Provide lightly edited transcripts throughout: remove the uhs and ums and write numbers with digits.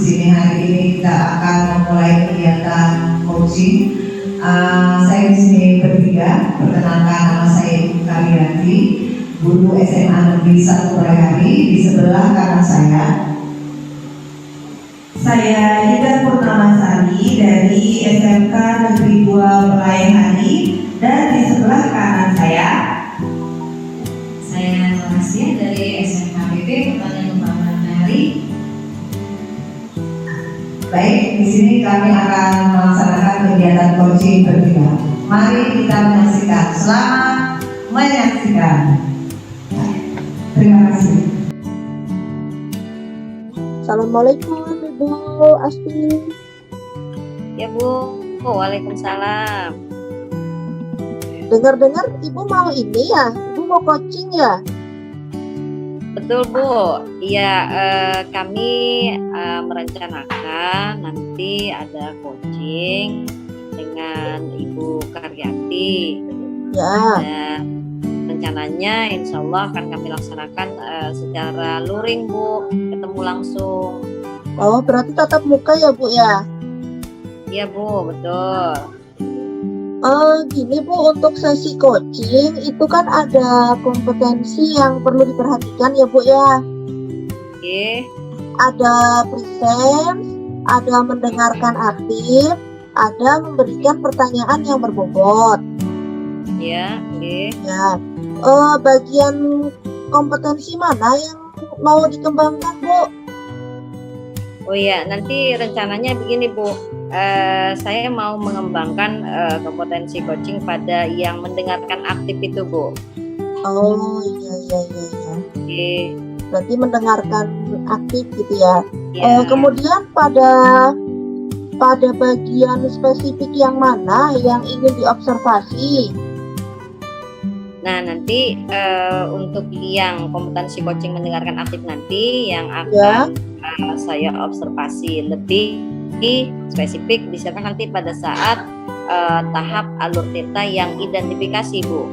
sini hari ini kita akan memulai kegiatan coaching. Saya di sini bertiga. Perkenalkan, nama saya Ibu Karyati, guru SMA Negeri 1 Bayari. Di sebelah kanan saya Ida Purnamasari dari SMK Negeri 2 Melayani, dan di sebelah kanan saya Norasia dari SMK PP Pertanian Kepulauan Melayani. Baik, di sini kami akan melaksanakan kegiatan coaching bertiga. Mari kita menyaksikan. Selamat menyaksikan. Terima kasih. Assalamualaikum Ibu Asti. Ya Bu, waalaikumsalam. Dengar-dengar Ibu mau ini ya? Ibu mau coaching ya? Betul Bu, iya kami merencanakan nanti ada coaching dengan Ibu Karyati. Ya. Dan rencananya insya Allah akan kami laksanakan secara luring Bu, ketemu langsung. Oh, berarti tatap muka ya Bu ya? Iya Bu, betul. Gini Bu, untuk sesi coaching itu kan ada kompetensi yang perlu diperhatikan ya Bu ya. Oke. Ada present, ada mendengarkan aktif, ada memberikan pertanyaan yang berbobot. Ya, oke. Ya, bagian kompetensi mana yang mau dikembangkan Bu? Oh iya, nanti rencananya begini Bu, saya mau mengembangkan kompetensi coaching pada yang mendengarkan aktif itu Bu. Oh iya. Oke. Berarti mendengarkan aktif gitu ya. Ya. Kemudian pada bagian spesifik yang mana yang ingin diobservasi? Nah nanti untuk yang kompetensi coaching mendengarkan aktif nanti yang Ya. akan saya observasi lebih spesifik misalkan nanti pada saat tahap alur theta yang identifikasi Bu.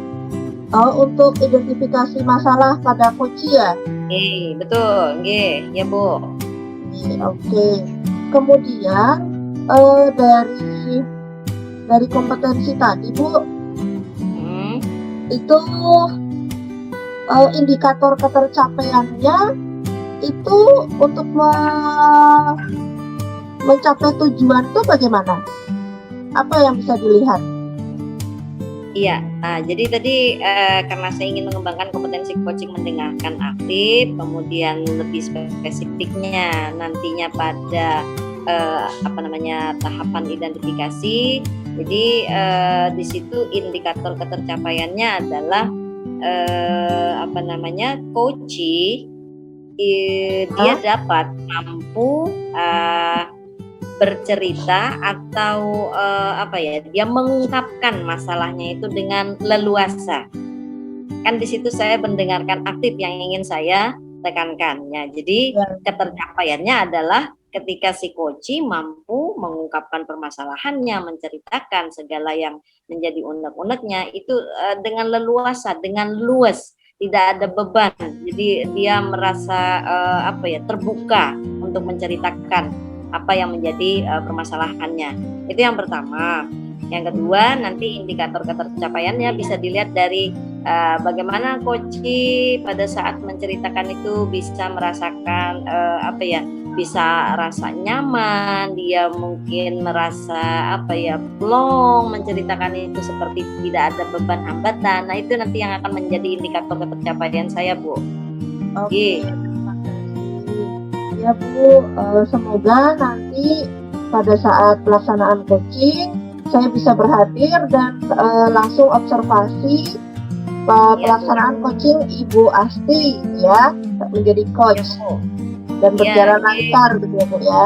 Oh, untuk identifikasi masalah pada coach ya? Betul, ya Bu. Oke. Kemudian dari kompetensi tadi Bu, itu indikator ketercapaiannya itu untuk mencapai tujuan itu bagaimana? Apa yang bisa dilihat? Iya, nah jadi tadi karena saya ingin mengembangkan kompetensi coaching mendengarkan aktif, kemudian lebih spesifiknya nantinya pada tahapan identifikasi. Jadi di situ indikator ketercapaiannya adalah coachee dia dapat mampu bercerita atau dia mengungkapkan masalahnya itu dengan leluasa. Kan di situ saya mendengarkan aktif yang ingin saya tekankan ya. Jadi ketercapaiannya adalah ketika si coachee mampu mengungkapkan permasalahannya, menceritakan segala yang menjadi unek-uneknya itu dengan leluasa, dengan luas, tidak ada beban. Jadi dia merasa terbuka untuk menceritakan apa yang menjadi permasalahannya. Itu yang pertama. Yang kedua, nanti indikator ketercapaiannya bisa dilihat dari bagaimana coachee pada saat menceritakan itu bisa merasakan bisa rasa nyaman, dia mungkin merasa plong menceritakan itu seperti tidak ada beban hambatan. Nah itu nanti yang akan menjadi indikator ketercapaian saya Bu. Oke. Ya Bu, semoga nanti pada saat pelaksanaan coaching saya bisa berhadir dan langsung observasi pelaksanaan coaching Ibu Asti ya, menjadi coach dan berjalan lancar gitu ya Bu ya.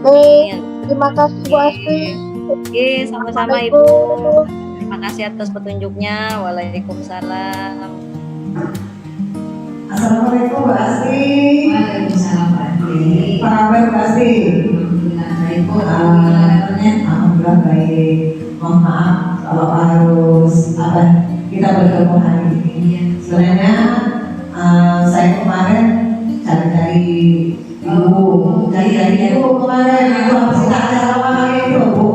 Oke, terima kasih Bu Asti. Oke, sama-sama Ibu. Terima kasih atas petunjuknya. Waalaikumsalam. Assalamualaikum Bu Asti. Waalaikumsalam Pak Asti. Apa kabar Bu Asti? Alhamdulillah baik Bu. Alhamdulillah baik. Mohon maaf kalau harus kita bertemu hari ini. Sebenarnya saya kemarin cari-cari dari itu kemarin itu habis kita ada sama itu Bu.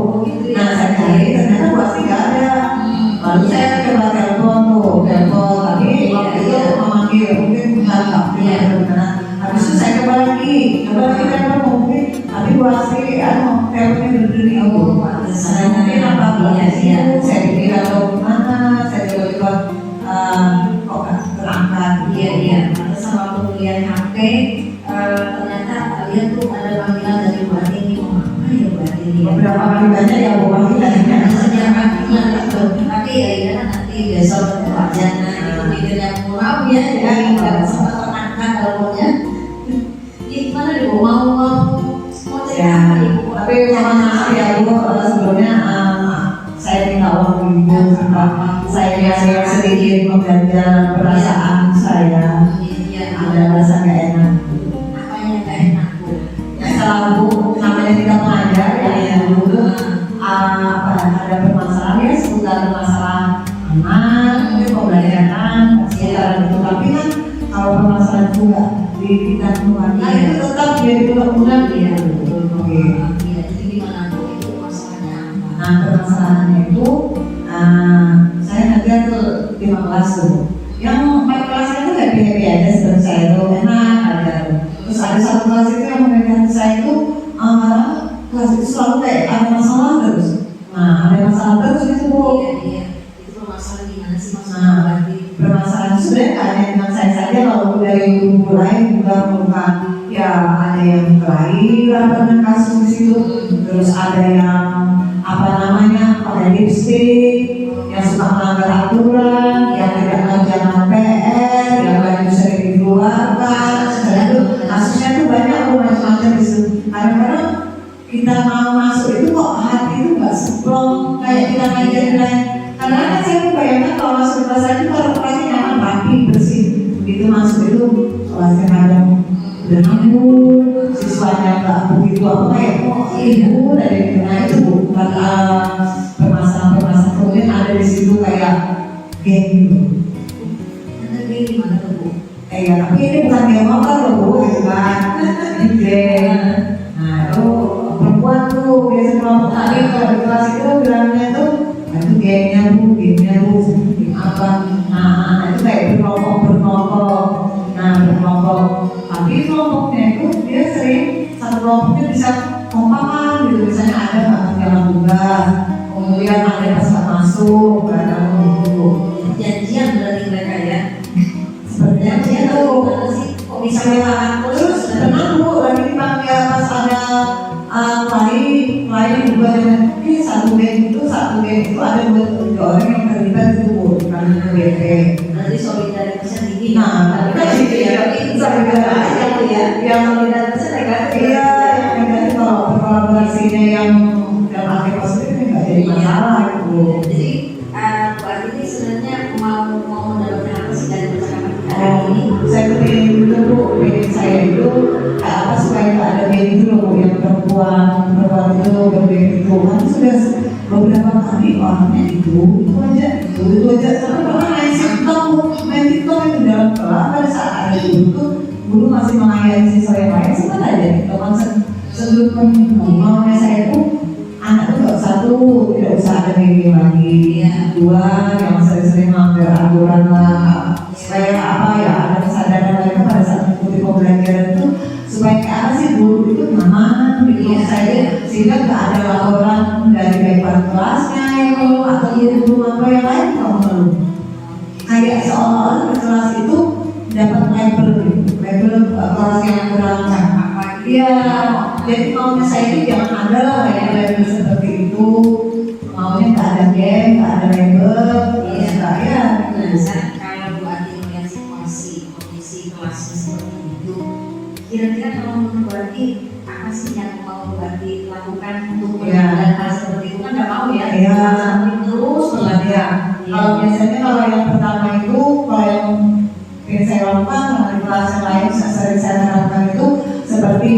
Nah saya cari ternyata Bu Asti nggak ada. Lalu saya coba telepon tapi waktu itu memanggil mungkin nggak benar. Habis itu saya coba lagi telepon mungkin tapi Bu Asti teleponnya berdiri saya mungkin apa belum saya pikir atau gimana saya coba kok nggak terangkat. Iya. Terus waktu melihat HP, ternyata lihat tuh ada panggilan dari Bu Atini. Apa ya Bu Atini? Beberapa kali baca ya Bu panggilannya. Sejak panggilan itu, tapi ya nanti besok ketemu aja. Nah, itu mikirnya maaf ya, jadi nggak sempat terangkat teleponnya. Gimana nih Bu? Mau cerita Ibu? Tapi mohon maaf ya Bu, sebelumnya saya minta waktu Ibu saya sedikit membelajar perasaan saya. Ada rasa gak enak. Apa yang gak enak Bu? Ya selalu namanya kita mengajar ya dulu ada permasalahan ya seputar masalah anak, pembelajaran, seputar itu. Tapi kan kalau permasalahan itu nggak ditemukan, itu tetap jadi tulang-tulang ya. Oke. Jadi gimana Bu? Itu masalahnya apa? Nah permasalahannya itu saya ngajar tuh 5 kelas tuh. Yang 4 kelasnya itu happy aja seperti saya itu enak aja. Terus ada satu kelas itu yang memberikan saya itu kelas itu selalu kayak ada masalah terus. Nah ada masalah terus itu Bu. Iya. Itu masalah gimana sih masalah Nah berarti? permasalahan sebenarnya nggak hanya dengan saya saja, kalau dari guru lain juga menemukan ya ada yang kelahi pernah kasus di situ. Terus ada yang apa namanya pakai lipstick, yang suka melanggar aturan, yang tidak mengerjakan PR, yang baju sering dikeluarkan, itu kasusnya tuh banyak macam-macam di situ. Kadang-kadang kita mau masuk itu kok hati itu nggak semplong kayak kita ngajarin lain. Karena kan saya tuh bayangkan kalau masuk kelas saya itu kalau kelasnya nyaman, rapi, bersih. Begitu masuk itu kelasnya kadang udah nganggur, siswanya nggak begitu apa kayak ibu dari nah itu bukan permasalahan kemudian ada di situ kayak geng gitu. Nanti gimana tuh Bu? Tapi ini bukan geng motor loh Bu, gitu kan? Ini geng. Nah itu perempuan tuh biasa kelompok tadi kalau di kelas itu bilangnya tuh itu gengnya Bu, geng apa? Nah itu kayak berkelompok. Nah berkelompok. Tapi kelompoknya itu dia sering satu kelompoknya bisa kompakan gitu, misalnya ada nggak menjalan tugas, kemudian ada pas nggak masuk, kadang gitu. Janjian berarti mereka ya? Seperti Janjian itu. tuh gimana sih? Kok bisa melawan Terus pernah Bu lagi dipanggil pas ada lain juga dengan ini satu geng itu ada 2 orang yang terlibat itu Bu di kantor BP. Nanti solidaritasnya tinggi. Nah, tapi kan itu ya, solidaritas itu ya. yang Solidaritasnya negatif. iya, yang negatif kalau kolaborasinya yang dalam arti positif ini nggak jadi masalah itu. Jadi Bu Ati ini sebenarnya mau mendapatkan apa sih dari percakapan kita hari ini? Saya kepingin itu Bu, kepingin saya itu kayak apa supaya nggak ada geng itu loh Bu, yang perempuan itu bergeng itu kan sudah beberapa kali orangnya itu aja sampai pernah main TikTok itu dalam kelas pada saat ada guru masih melayani siswa yang lain sempat aja teman sebelum maunya saya itu anak itu tidak usah ada geng lagi, 2 yang sering-sering melanggar aturan lah supaya apa ya ada kesadaran mereka pada saat mengikuti pembelajaran itu supaya ke apa sih guru itu nyaman gitu saya sehingga nggak ada laporan dari baik kelasnya yang keluar atau guru atau yang lain kalau perlu kayak seolah-olah di kelas itu dapat label kelas yang kurang cakap. Iya, jadi maunya saya itu jangan ada lah kayak label seperti itu, maunya nggak ada geng, nggak ada label. Iya, saya kalau Bu Ati melihat situasi kondisi kelasnya seperti itu, kira-kira kalau menurut Bu Ati apa sih yang mau Bu Ati lakukan untuk menghadapi hal seperti itu? Kan nggak mau ya? Iya. Terus ya. Kalau biasanya kalau yang pertama itu kalau yang ingin saya lakukan sama di kelas yang lain sering saya lakukan itu seperti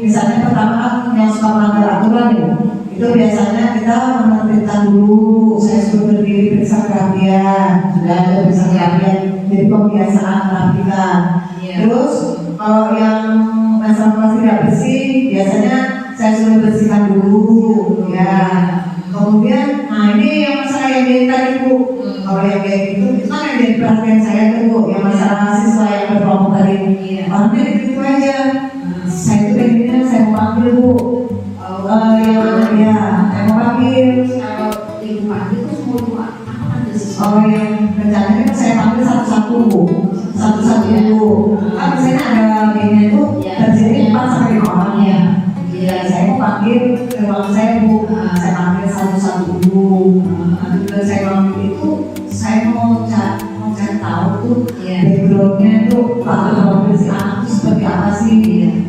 misalnya pertama kan yang suka melanggar aturan itu biasanya kita menertibkan dulu, saya suruh berdiri periksa kerapian, sudah ada periksa kerapian jadi pembiasaan rapikan. Terus kalau yang masalah kalau tidak bersih, biasanya saya suruh bersihkan dulu, ya. Kemudian, nah ini yang masalah yang dari tadi Bu. Kalau yang kayak gitu, itu kan yang jadi perhatian saya tuh Bu, yang masalah siswa yang berkelompok tadi. Orangnya gitu aja. Saya tuh pengennya saya mau panggil Bu. Saya mau panggil. Kalau ibu panggil itu semua dua apa ada siswa? Oh yang rencananya kan saya panggil satu-satu Bu, satu-satu Bu. Kan misalnya ada gengnya itu terjadi 4 sampai 5 orang ya. Iya, saya mau panggil ke ruangan saya Bu, saya panggil satu-satu Bu. Kalau saya panggil itu, saya mau cari tahu tuh backgroundnya tuh latar si anak itu seperti apa sih?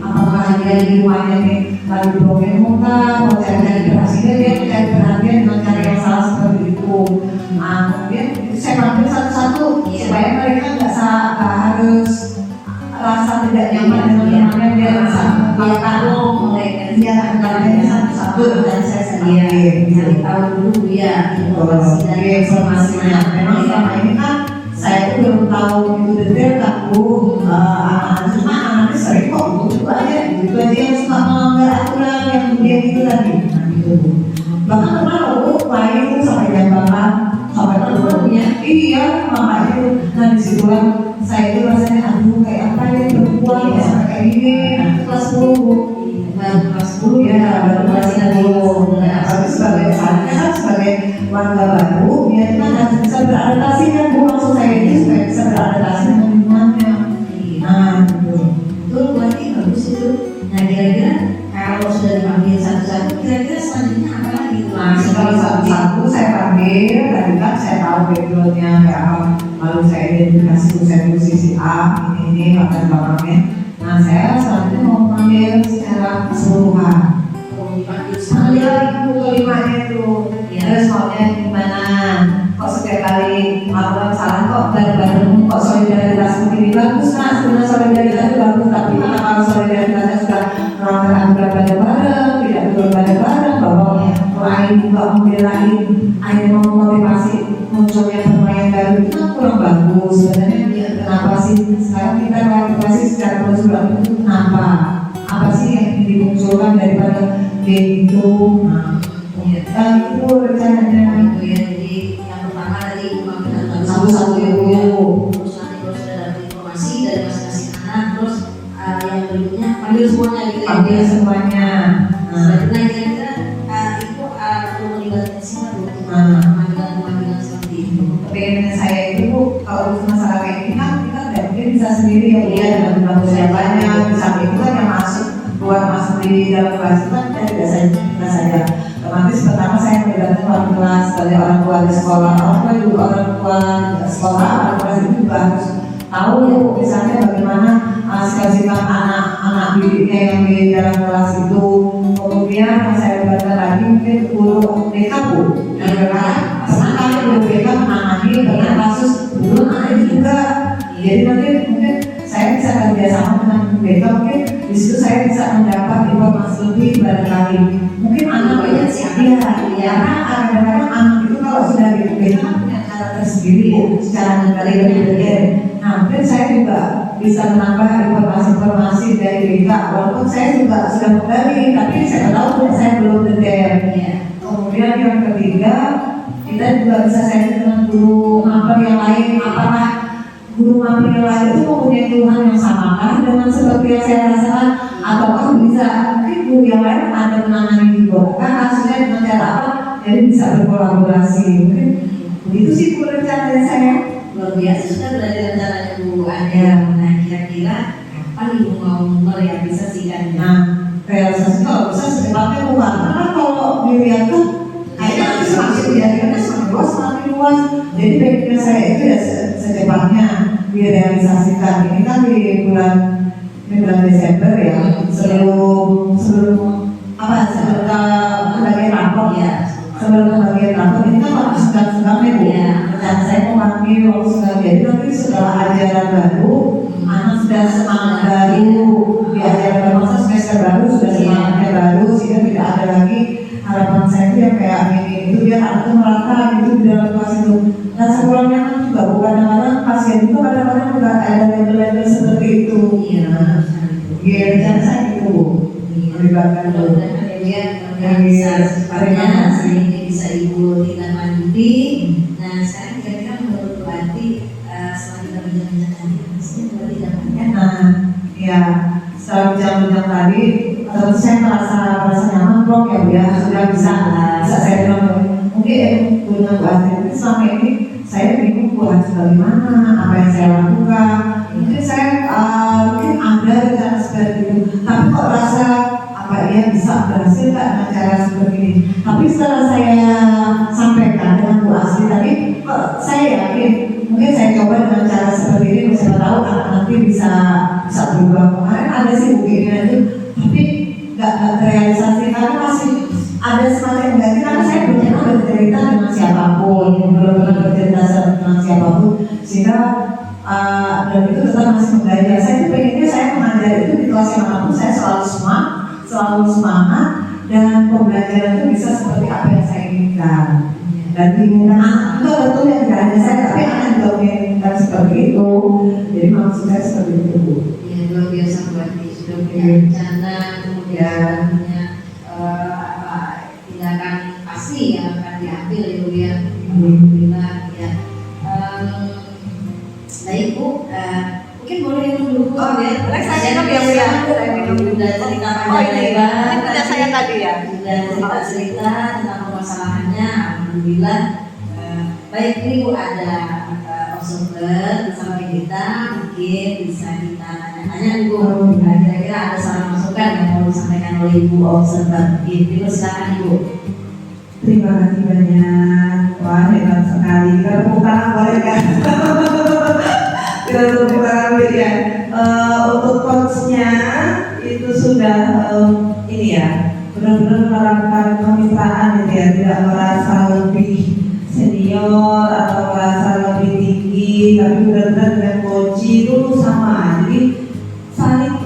Apakah dia di rumahnya nih lagi broken home kah? Mau cari perhatian dia cari perhatian dengan cara yang salah seperti itu. Kemudian saya panggil satu-satu supaya mereka nggak harus rasa tidak nyaman dengan temannya, biar rasa kalau mereka dia antaranya satu-satu dan saya sendiri cari tahu dulu ya informasinya. Memang selama ini kan saya tuh belum tahu itu detail kan Bu. Cuma anaknya sering kok gitu aja yang suka melanggar aturan yang dia gitu tadi. Gitu Bu. Bahkan kemarin Bu main itu sampai jam 8 sampai terlalunya. Iya makanya itu. Nah disitulah saya itu rasanya aduh kayak apa ya perempuan ya sampai kayak gini. Kelas 10 Bu. Kelas 10 ya baru kelas 10. Tapi sebagai sebagai warga baru dia itu kan harus bisa beradaptasi kan Bu, maksud saya ini supaya bisa beradaptasi dengan lingkungannya. Nah gitu. Betul, berarti bagus itu. Nah kira-kira kalau sudah dipanggil satu-satu, kira-kira selanjutnya apa lagi? Nah setelah satu-satu saya panggil, tadi kan saya tahu backgroundnya kayak apa, lalu saya identifikasi saya posisi A, ini latar belakangnya. Nah saya selanjutnya mau panggil secara keseluruhan. Panggil ibu kelimanya itu, terus maunya gimana? Kok setiap kali melakukan salah kok bareng-bareng, kok solidaritas begini bagus kan? Sebenarnya solidaritas itu bagus, tapi kalau solidaritasnya sudah melanggar aturan bareng-bareng, tidak turun bareng-bareng, bahwa lain juga membelain, akhirnya memotivasi munculnya pemain baru itu kan kurang bagus. Sebenarnya kenapa sih sekarang kita motivasi secara keseluruhan itu kenapa? Apa sih yang dimunculkan daripada game itu? Dan itu rencananya itu ya, jadi yang pertama tadi pemanggilan satu-satu ibu. terus nanti kalau sudah dapat informasi dari masing-masing anak, terus yang berikutnya panggil semuanya gitu ya. Panggil semuanya. Nah kira-kira itu perlu melibatkan siapa untuk pemanggilan seperti itu? Pengennya saya itu Bu, kalau urusan masalah kayak ini kan kita tidak mungkin bisa sendiri ya Bu, ya dengan undang siapanya, bisa itu kan yang masuk keluar masuk di dalam kelas itu kan kita tidak saja. Otomatis pertama saya melibatkan orang kelas sebagai orang tua di sekolah, orang tua juga orang tua sekolah, orang kelas itu juga harus tahu misalnya bagaimana sikap-sikap anak-anak didiknya yang di dalam kelas itu. Kemudian saya libatkan lagi mungkin guru TK Bu, dan karena guru TK menangani banyak kasus belum ada juga. Jadi nanti mungkin saya bisa kerjasama dengan BK, mungkin di situ saya bisa mendapat informasi lebih barangkali. Mungkin anak banyak sih ya, karena kadang-kadang anak itu kalau sudah di BK kan punya cara tersendiri secara menggali lebih detail. Nah mungkin saya juga bisa menambah informasi-informasi dari BK, walaupun saya juga sudah menggali, tapi saya tahu saya belum detail. Kemudian yang ketiga, kita juga bisa share dengan guru maper yang lain, apakah guru maper yang lain itu mempunyai keluhan yang samakah dengan seperti yang saya rasakan, ataukah bisa mungkin guru yang lain ada menangani juga kan hasilnya dengan cara apa, jadi bisa berkolaborasi. Mungkin begitu sih Bu rencananya saya. Luar biasa sudah berarti rencananya Bu Anda. Nah kira-kira kapan Ibu mau merealisasikannya? Nah realisasi kalau bisa secepatnya Bu, karena kalau dilihat tuh kayaknya nanti semakin dijadikannya semakin luas. Jadi baiknya saya itu ya secepatnya direalisasikan. Ini kan di bulan Desember ya, sebelum pembagian rapor ya. Sebelum pembagian rapor ini kan waktu sedang-sedangnya Bu. Dan saya mau panggil waktu sedang, jadi nanti setelah ajaran baru, anak sudah semangat baru di ajaran baru, masa semester baru sudah semangatnya baru, sehingga tidak ada lagi harapan saya itu yang kayak gini itu biar anak itu merata gitu di dalam kelas itu. Nah sekolahnya kan juga bukan kadang-kadang pasien itu kadang-kadang juga ada label-label seperti itu. Iya, Iya, dan saya gitu. Andi. Nah sekarang kira-kira menurut Bu Andi setelah kita bincang-bincang tadi, maksudnya Bu Andi dapatkan Nah, ya setelah bincang-bincang tadi, saya merasa nyaman kok ya Bu ya, sudah bisa saya bilang mungkin punya Bu Asti itu selama ini saya bingung Bu harus bagaimana, apa yang saya lakukan. Mungkin saya mungkin ada rencana seperti itu, tapi kok rasa apa ya bisa berhasil nggak dengan cara seperti ini. Tapi setelah saya sampaikan dengan Bu Asti tadi, kok saya yakin mungkin saya coba dengan cara seperti ini, siapa tahu nanti bisa berubah. Kemarin ada sih mungkin itu, tapi nggak terrealisasi karena masih ada semacam negatif karena saya belum pernah bercerita dengan siapapun, belum pernah bercerita dengan siapapun, sehingga dan itu tetap masih belajar. Saya itu pengennya saya mengajar itu di kelas yang manapun saya selalu semangat dan pembelajaran itu bisa seperti apa yang saya inginkan. Dan diinginkan anak juga betul yang tidak hanya saya, tapi anak juga menginginkan seperti itu. Jadi maksud saya seperti itu Bu. Ya luar biasa Bu Andi, sudah punya rencana, kemudian punya tindakan pasti yang akan diambil ya Bu ya. Alhamdulillah ya. Baik Bu, mungkin boleh minum dulu Bu. Oh ya, boleh saya minum ya Bu ya. Saya minum. Sudah cerita panjang lebar. Ini punya saya tadi ya. Sudah cerita tentang permasalahannya, alhamdulillah. Baik ini Bu ada observer bersama kita, mungkin bisa kita tanya-tanya Bu. Kira-kira ada saran masukan yang mau disampaikan oleh Ibu observer. Ibu silakan Ibu. Terima kasih banyak. Wah hebat sekali. Kita tepuk tangan boleh kan? Kita tepuk tangan ya. Untuk coachnya itu sudah ini ya, benar-benar melakukan kemitraan gitu ya, tidak merasa lebih senior atau merasa lebih tinggi, tapi benar-benar dengan coach itu sama. Jadi saling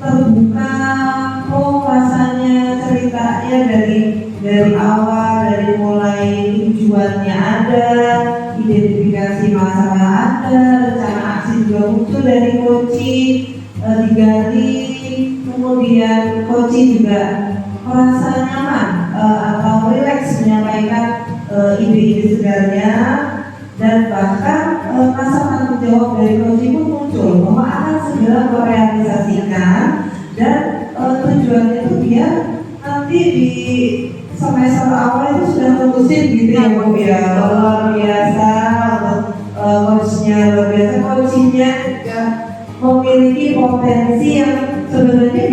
terbuka. Oh rasanya ceritanya dari awal, dari mulai tujuannya ada, identifikasi masalah ada, rencana aksi juga muncul dari coaching, digali, kemudian coaching juga merasa nyaman atau rileks menyampaikan ide-ide segarnya, dan bahkan rasa tanggung jawab dari coaching pun muncul bahwa akan segera merealisasikan, dan tujuannya itu dia nanti di semester awal itu sudah memutuskan gitu ya Bu ya. Luar biasa untuk coachnya, luar biasa coachingnya juga memiliki potensi yang sebenarnya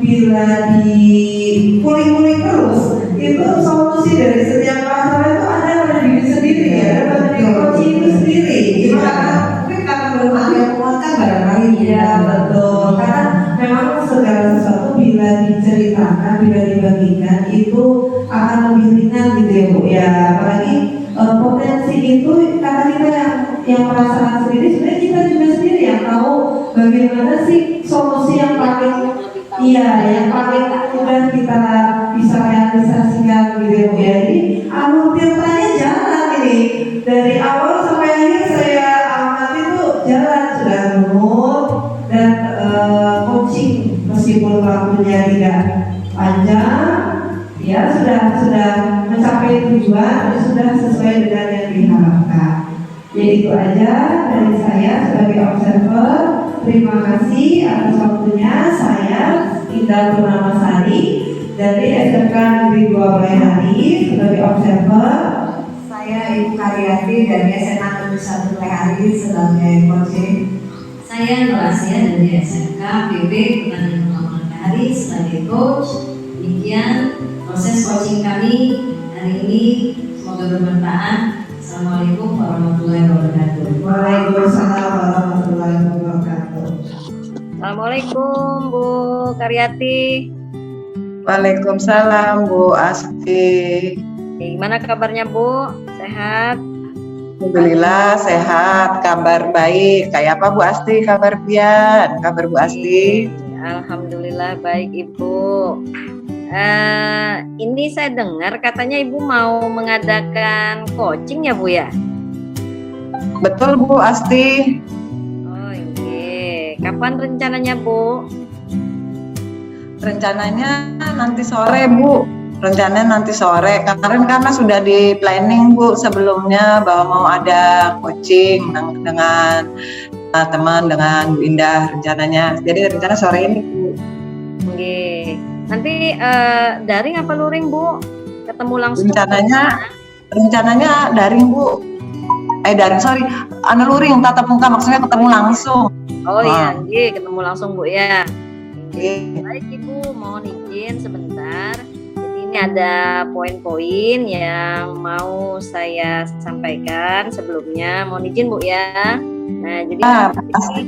bila dikulik-kulik terus itu solusi dari setiap masalah itu ada pada diri sendiri ya, ada pada diri coaching itu sendiri. Gimana? Mungkin karena belum ada yang menguatkan barangkali ya. Betul, karena memang segala sesuatu bila diceritakan, bila dibagikan itu akan lebih ringan gitu ya Bu ya. Apalagi potensi itu karena kita yang merasakan sendiri, sebenarnya kita juga sendiri yang tahu bagaimana sih solusi yang paling yang paling mudah kita bisa realisasikan gitu ya Bu ya. Jadi alur filternya jalan ini dari awal sampai akhir saya amati tuh jalan, sudah nurut dan coaching meskipun waktunya tidak panjang ya sudah mencapai tujuan, sudah sesuai dengan yang diharapkan. Jadi itu aja dari saya sebagai observer. Terima kasih atas waktunya. Saya Indah Purnamasari dari SMK Negeri 2 Pelihari sebagai observer. Saya Ibu Karyati dari SMA Negeri 1 Pelihari sebagai coaching. Saya Nur Asia dari SMK PB Pertanian Pengembangan Pelihari sebagai coach. Demikian proses coaching kami hari ini, semoga bermanfaat. Assalamualaikum warahmatullahi wabarakatuh. Waalaikumsalam warahmatullahi wabarakatuh. Assalamualaikum Bu Karyati. Waalaikumsalam Bu Asti. Gimana kabarnya Bu? Sehat? Alhamdulillah sehat, kabar baik. Kayak apa Bu Asti? Kabar pian? Kabar Bu Asti? Alhamdulillah baik Ibu. Ini saya dengar katanya Ibu mau mengadakan coaching ya Bu ya? Betul Bu Asti. Oh iya. Kapan rencananya Bu? Rencananya nanti sore Bu. rencananya nanti sore. Kemarin karena sudah di planning Bu sebelumnya bahwa mau ada coaching dengan teman dengan Bu Indah rencananya. Jadi rencana sore ini Bu. Oke. Nanti daring apa luring Bu? Ketemu langsung? Rencananya daring Bu. Daring sorry, luring tatap muka maksudnya ketemu langsung. Oh iya, ketemu langsung Bu ya. Iya. Baik Ibu, mohon izin sebentar. Jadi ini ada poin-poin yang mau saya sampaikan sebelumnya. Mohon izin Bu ya. Nah, jadi pasti.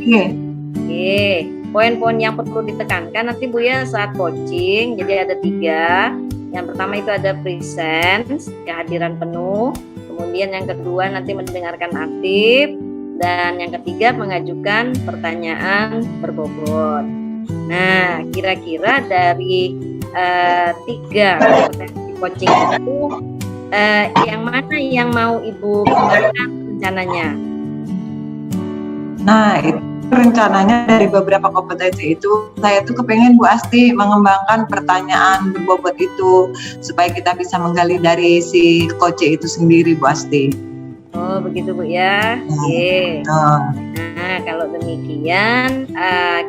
Oke, poin-poin yang perlu ditekankan nanti Bu ya saat coaching. Jadi ada 3. Yang pertama itu ada presence, kehadiran penuh. Kemudian yang kedua nanti mendengarkan aktif. Dan yang ketiga mengajukan pertanyaan berbobot. Nah, kira-kira dari 3 kompetensi coaching itu yang mana yang mau Ibu kembangkan rencananya? Nah, itu rencananya dari beberapa kompetensi itu saya tuh kepengen Bu Asti mengembangkan pertanyaan berbobot itu supaya kita bisa menggali dari si coach itu sendiri Bu Asti. Oh begitu Bu ya. Oke. Nah kalau demikian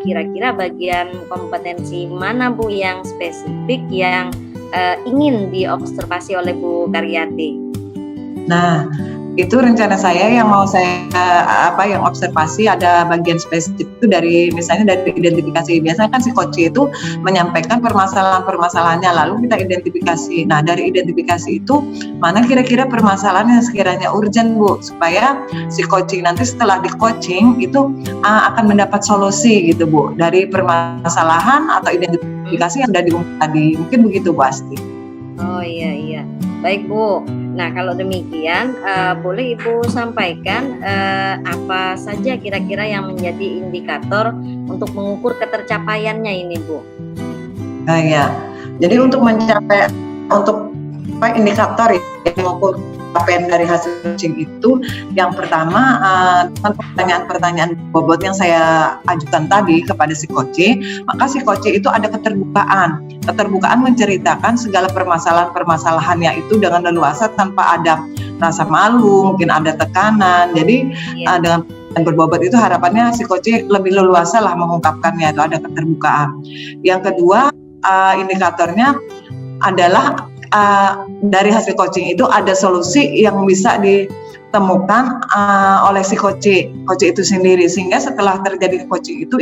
kira-kira bagian kompetensi mana Bu yang spesifik yang ingin diobservasi oleh Bu Karyati? Nah, itu rencana saya yang mau saya yang observasi ada bagian spesifik itu dari misalnya dari identifikasi. Biasanya kan si coach itu menyampaikan permasalahan-permasalahannya lalu kita identifikasi. Nah, dari identifikasi itu mana kira-kira permasalahan yang sekiranya urgent Bu supaya si coaching nanti setelah di coaching itu akan mendapat solusi gitu Bu dari permasalahan atau identifikasi yang sudah diungkap tadi. Mungkin begitu Bu Asti. Oh iya. Baik Bu. Nah kalau demikian boleh Ibu sampaikan apa saja kira-kira yang menjadi indikator untuk mengukur ketercapaiannya ini Bu? Nah ya, jadi untuk mencapai indikator yang mengukur capaian dari hasil coaching itu yang pertama pertanyaan-pertanyaan bobot yang saya ajukan tadi kepada si coach, maka si coach itu ada keterbukaan menceritakan segala permasalahannya itu dengan leluasa tanpa ada rasa malu, mungkin ada tekanan. Jadi dengan berbobot itu harapannya si coach lebih leluasa lah mengungkapkannya, itu ada keterbukaan. Yang kedua indikatornya adalah dari hasil coaching itu ada solusi yang bisa ditemukan oleh si coach itu sendiri, sehingga setelah terjadi coaching itu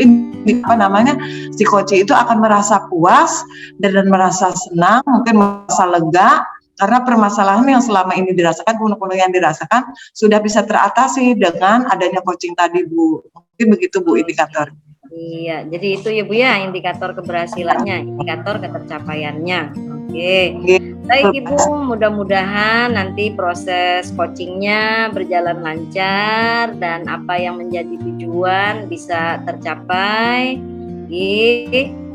si coach itu akan merasa puas dan merasa senang, mungkin merasa lega karena permasalahan yang selama ini dirasakan, penuh yang dirasakan sudah bisa teratasi dengan adanya coaching tadi Bu. Mungkin begitu Bu indikator. Iya, jadi itu ya Bu ya indikator keberhasilannya, indikator ketercapaiannya. Oke. Baik Ibu, mudah-mudahan nanti proses coachingnya berjalan lancar dan apa yang menjadi tujuan bisa tercapai.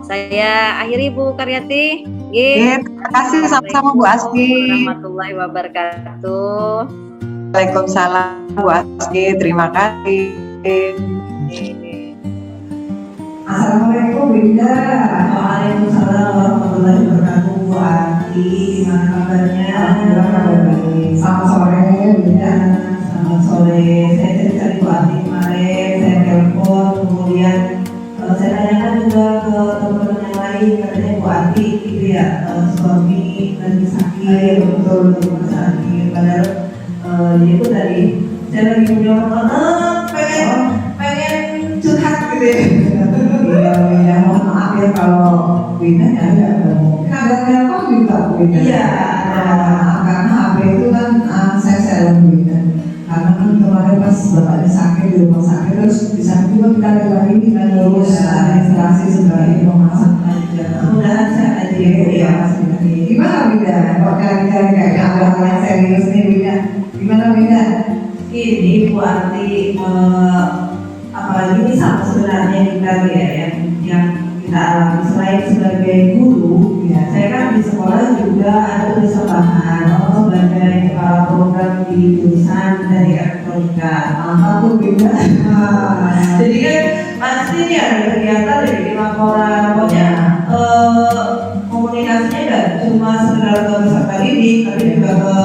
Saya akhiri Bu Karyati. Terima kasih sama-sama Bu Asti. Warahmatullahi wabarakatuh. Waalaikumsalam Bu Asti, terima kasih. Assalamualaikum Winda. Waalaikumsalam warahmatullahi wabarakatuh. Bu Asti, gimana kabarnya? Selamat sore Winda. Selamat sore. Saya cerita di Bu Asti kemarin, saya telepon, kemudian saya tanyakan juga ke teman-teman yang lain, katanya Bu Asti gitu ya, suami lagi sakit, betul sakit. Padahal jadi itu tadi saya lagi punya pengen curhat gitu ya. Iya, mohon maaf ya kalau Wina ada telepon juga Wina. Iya, karena HP itu kan saya silent Wina. Karena kan kemarin pas bapaknya sakit di rumah sakit, terus di samping juga kita lagi kita ngurus administrasi sebagai pemasak aja. Mudah-mudahan saya aja ya Mas Wina. Gimana Wina? Kok kalian kayak ada hal yang serius nih Wina? Gimana Wina? Ini Bu Asti apalagi ini sama sebenarnya kita ya yang kita alami selain sebagai guru ya, saya kan di sekolah juga ada tulisan bahan sebagai kepala program di jurusan dari elektronika. Aku juga jadi kan pasti nih ada kegiatan dari laporan, pokoknya komunikasinya nggak cuma sekedar ke peserta didik, tapi juga ke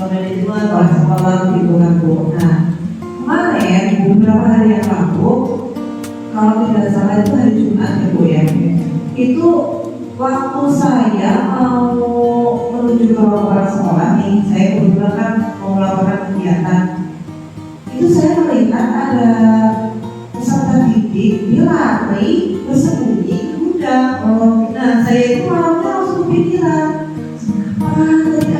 manajemen, oleh sekolah gitu kan Bu. Nah, kemarin beberapa hari yang lalu, kalau tidak salah itu hari Jumat ya Bu ya, itu waktu saya mau menuju ke ruang sekolah nih, saya kebetulan kan mau melakukan kegiatan, itu saya melihat ada peserta didik dia lari bersembunyi ke gudang. Nah saya itu malamnya langsung kepikiran, kenapa tadi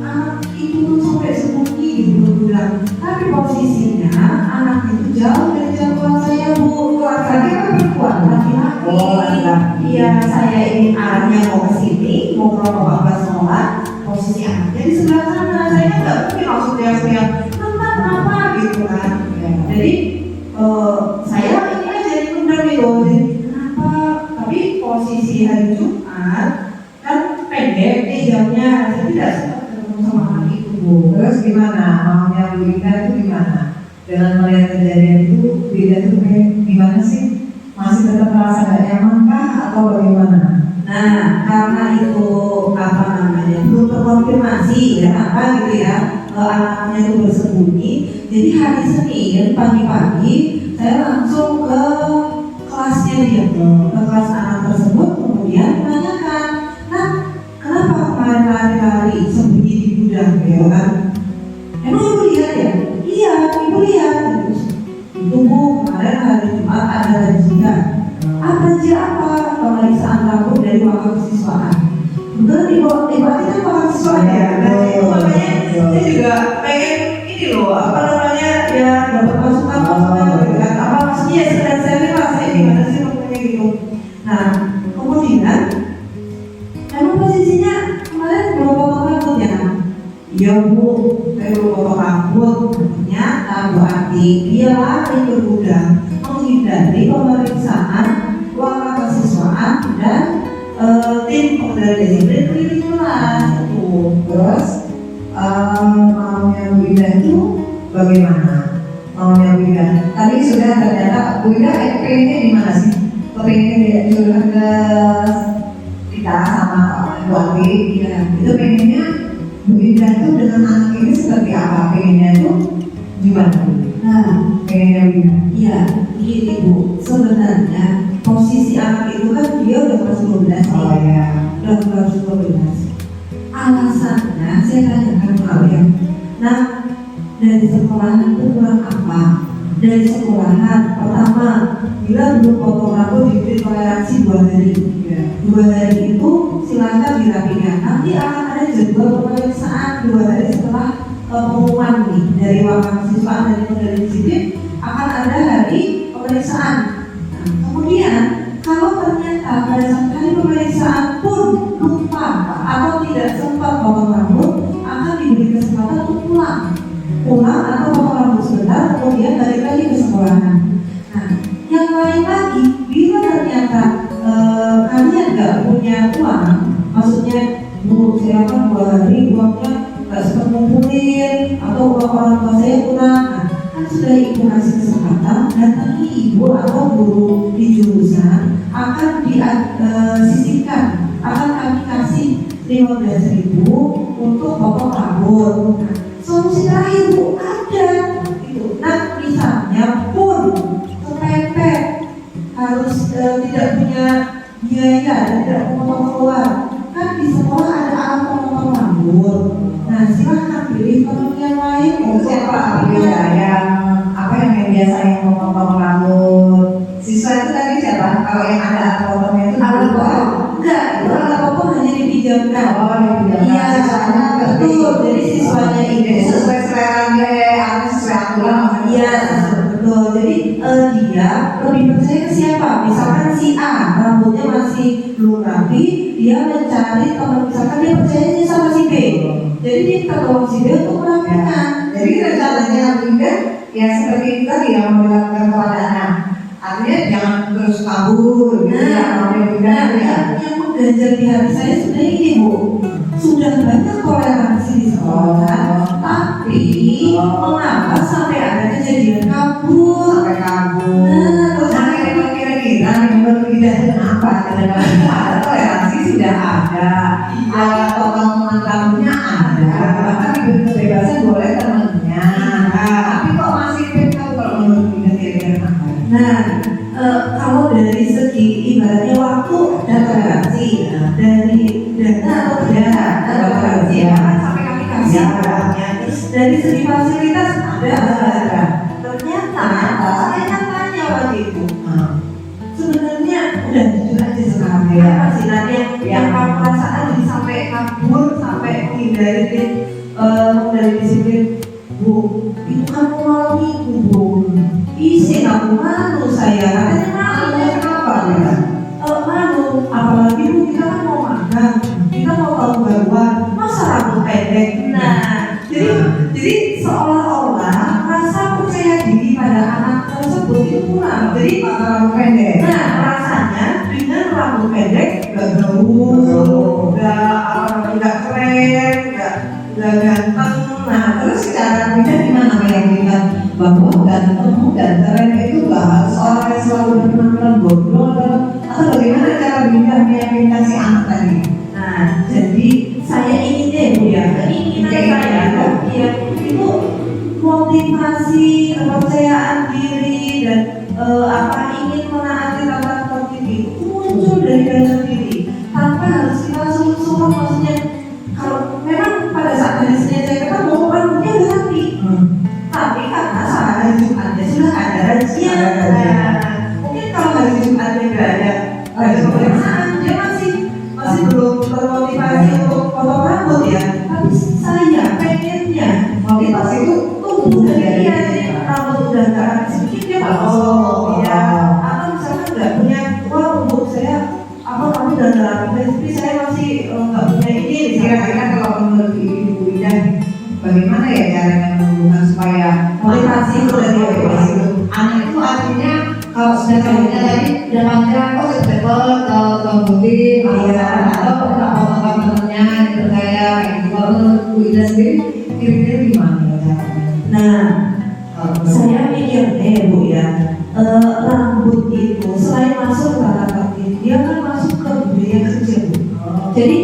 anak itu sampai sembunyi gitu ke gudang? Tapi posisinya anak itu jauh dari jangkauan saya Bu. Keluarganya kan perempuan, laki-laki. Iya, saya ini arahnya mau ke sini, mau ke ruang sekolah, posisi anaknya di sebelah sana. Saya nggak mungkin langsung teriak-teriak, kenapa gitu kan? Jadi saya ini aja diundang itu, jadi kenapa? Tapi posisi hari Jumat kan pendek nih jamnya, saya tidak sempat ketemu sama anak itu Bu. Terus gimana? Maunya Bu Ida itu gimana? Dengan melihat kejadian itu, Bu Ida itu gimana sih? Masih tetap merasa gak nyaman kah atau bagaimana? Nah, karena itu apa namanya belum terkonfirmasi ya apa gitu ya, anaknya itu bersembunyi. Jadi hari Senin pagi-pagi saya langsung ke kelasnya dia, ke kelas anak tersebut, kemudian menanyakan, nah kenapa kemarin lari-lari sembunyi di gudang gitu kan? Emang ibu lihat ya? Iya, ibu lihat. Itu Bu, kemarin hari Jumat ada razia. Razia apa? Pemeriksaan rambut dari wakil kesiswaan. Betul, ibu itu kan wakil kesiswaan ya. Dan itu makanya saya juga pengen ini loh, apa namanya ya dapat masukan gitu kan. Apa maksudnya sedang saya lah, saya gimana sih maksudnya gitu. Nah, kemudian memang posisinya kemarin belum potong rambut ya. Iya Bu, saya belum potong rambut. Ternyata Bu Ati dia lari ke gudang menghindari pemeriksaan wakil kesiswaan dan tim pengendali disiplin keliling kelas itu. Terus maunya Bu Ida itu bagaimana? Maunya Bu Ida tadi sudah ternyata Bu Ida pengennya di mana sih? Pengennya sudah ke kita sama Bu Ati ya. Itu pengennya Bu Ida itu dengan anak ini seperti apa? Pengennya itu gimana? Nah, pengennya Bu Ida? Iya, gini Bu, sebenarnya posisi anak itu kan dia udah kelas 12 nih. Oh ya. Udah kelas 12. Alasannya saya tanyakan ke kalian. Nah, dari sekolahan itu kurang apa? Dari sekolahan pertama, bila belum potong rambut diberi toleransi 2 hari. Ya. 2 hari itu silakan dirapikan. Nanti akan ada jadwal pemeriksaan 2 hari setelah pengumuman nih dari wakil kesiswaan dan pengendali disiplin akan ada hari pemeriksaan. Nah, kemudian kalau ternyata pada saat hari pemeriksaan pun lupa atau tidak sempat potong rambut, akan diberi kesempatan untuk pulang atau potong rambut sebentar, kemudian balik lagi ke sekolahan. Nah, yang lain lagi, bila ternyata kalian nggak punya uang, maksudnya Bu, saya kan 2 hari uangnya nggak sempat ngumpulin atau uang orang tua saya kurang, nah, kan sudah ibu kasih kesempatan, datangi ibu atau guru di jurusan akan disisihkan, akan kami kasih 15.000 untuk potong rambut. Nah, solusi terakhir Bu ada gitu. Nah, misalnya pun kepepet harus tidak punya biaya dan tidak memotong keluar, kan di sekolah ada alat pemotong rambut. Nah, silahkan pilih teman yang lain. Siapa yang apa yang biasanya memotong rambut? Siswa itu tadi siapa? Kalau yang ada alat potongnya itu alat potong? Enggak, itu alat potong hanya dipinjamkan. Oh, dipinjamkan. Iya, siswanya betul. Jadi siswanya ini sesuai selera dia, sesuai aturan. Iya, betul. Jadi dia lebih percaya ke siapa? Misalkan si A rambutnya masih belum rapi, dia mencari teman, misalkan dia percayanya sama si B. Jadi dia ketemu si B untuk merapikan. Jadi rencananya juga ya seperti itu tadi yang mau dilakukan kepada anak. Artinya jangan terus kabur. Yang mengganjal di hati saya sudah ini Bu, sudah banyak toleransi di sekolah, tapi mengapa sampai ada kejadian kabur? Sampai kabur. Nah, kira-kira menurut kita kenapa? Karena ada toleransi sih tidak ada. Potongan rambutnya ada, bahkan diberi kebebasan boleh temennya. Tapi kok masih pintar kalau menurut Bunda kira-kira apa? Nah, kalau dari segi ibaratnya waktu ada toleransi, dari dana atau dana ada toleransi, ya kan sampai kami kasih barangnya. Terus dari segi fasilitas ada. Ternyata saya tanya waktu itu, sebenarnya udah jujur aja sekarang ya. Apa sih nanti yang kamu rasakan jadi sampai kabur, sampai menghindari disiplin? Bu, itu kamu malam minggu, Bu. Isi kamu malu saya, katanya malu. Kenapa ya? Malu, apalagi Bu, kita kan mau makan, kita mau tahu baruan, masa rambut pendek? Nah, jadi seolah-olah rasa percaya diri pada anak tersebut itu kurang. Jadi Rambut pendek. nah, rasanya dengan rambut pendek gak gaul, gak keren, gak ganteng. Nah, terus secara Bunda gimana meyakinkan bahwa ganteng dan keren itu gak harus orang yang selalu berpenampilan gondrong atau bagaimana cara Bunda meyakinkan si anak tadi? Nah, jadi saya ingin deh Bu ya, keinginan saya ya itu motivasi, kepercayaan diri dan ingin menaati tata tertib itu muncul dari dalam diri tanpa harus kita suruh-suruh. Maksudnya kalau memang pada saat hari Senin saya ketemu rambutnya udah rapi, tapi karena saat hari Jumatnya sudah ada razia. Mungkin kalau hari Jumatnya nggak ada pemeriksaan, dia masih belum termotivasi untuk potong rambut ya. Tapi saya pengennya Motivasi itu tumbuh dari dia, jadi rambut udah nggak rapi sedikit dia potong ya. Atau misalnya nggak punya uang untuk saya rambut udah nggak rapi, tapi saya masih nggak punya ini. kira-kira kalau menurut Ibu Ida bagaimana ya caranya menumbuhkan supaya Motivasi itu dari motivasi itu? Anak itu artinya kalau sudah kamunya tadi udah panjang kok ke budi atau potong temennya dipercaya kayak gitu. Kalau menurut Ibu Ida sendiri kira-kira gimana ya caranya? Nah, saya mikir Bu ya, rambut itu selain masuk ke tata tertib, dia kan masuk ke budaya kerja Bu. Jadi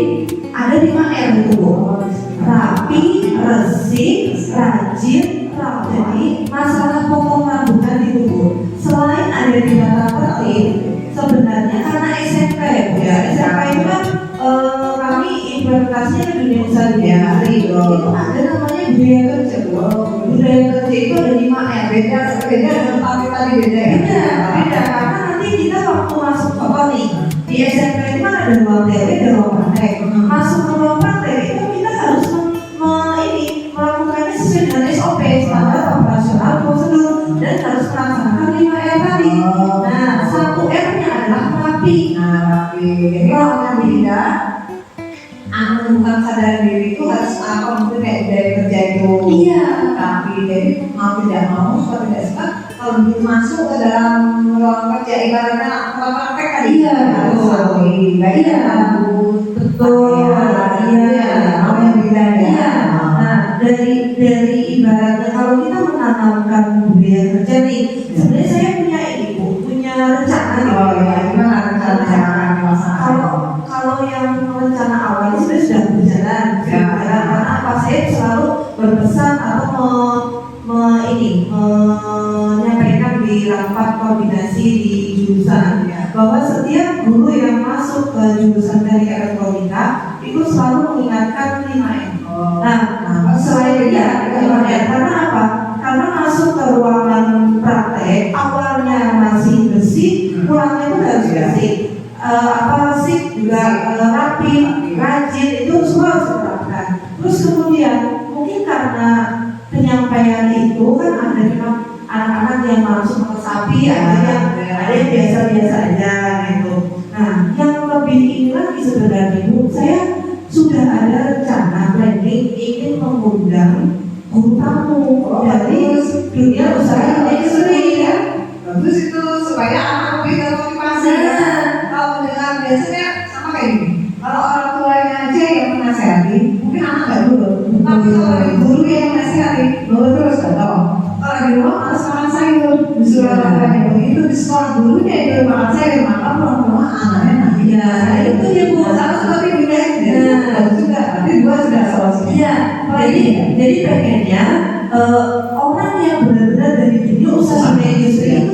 ada 5R itu Bu, rapi, resik, rajin, rapi. Jadi masalah potong rambutnya itu Bu, selain ada di tata tertib, sebenarnya karena SMP Bu ya, SMP itu kan kami implementasinya ke dunia usaha itu ada namanya budaya kerja Bu. Budaya kerja itu ada 5R. Beda dengan tadi beda ya? Beda karena nanti kita waktu masuk apa nih di SMP itu kan ada ruang teori, ada ruang praktek. Masuk ke ruang praktek itu kita harus melakukannya sesuai dengan SOP, standar operasional prosedur, dan harus melaksanakan 5R tadi. Nah, 1R-nya adalah rapi. Jadi kalau Bunda bukan sadar diri itu harus apa mungkin kayak dari kerja itu tapi jadi mau tidak mau suka tidak suka kalau begitu masuk ke dalam ruang kerja ibaratnya ruang praktek tadi harus akui baik bagus Betul. mau yang beda ya. Nah, dari ibaratnya kalau kita menanamkan budaya kerja nih, sebenarnya saya punya ini Bu, punya rencana nih. Gimana rencana Kalau yang rencana awal ini sebenarnya sudah berjalan karena apa? Saya selalu berpesan atau menyampaikan di rapat koordinasi di jurusan bahwa setiap guru yang masuk ke jurusan teknik elektronika itu selalu mengingatkan 5M. Nah, selain karena apa? Karena masuk ke ruangan praktek awalnya masih bersih, pulangnya pun harus bersih. Sih juga rapi, rajin, itu semua harus diterapkan. Terus kemudian mungkin karena penyampaian itu kan ada memang anak-anak yang langsung sapi, ada yang biasa-biasa aja gitu. Nah, yang lebih ini lagi sebenarnya Bu, saya sudah ada rencana planning ingin mengundang guru tamu dari dunia usaha industri ya. Bagus itu supaya anak lebih termotivasi ya. Kalau mendengar biasanya sama kayak gini. Kalau orang tuanya aja yang menasihati, mungkin anak nggak dulu. Tapi kalau guru yang menasihati, nurut terus nggak tahu. Kalau di rumah harus makan sayur, disuruh orang tuanya begitu di sekolah gurunya itu makan sayur, maka orang tua anaknya nanti. Ya, itu dia Bu, salah solusinya? Iya, jadi pengennya orang yang benar-benar dari dunia usaha industri itu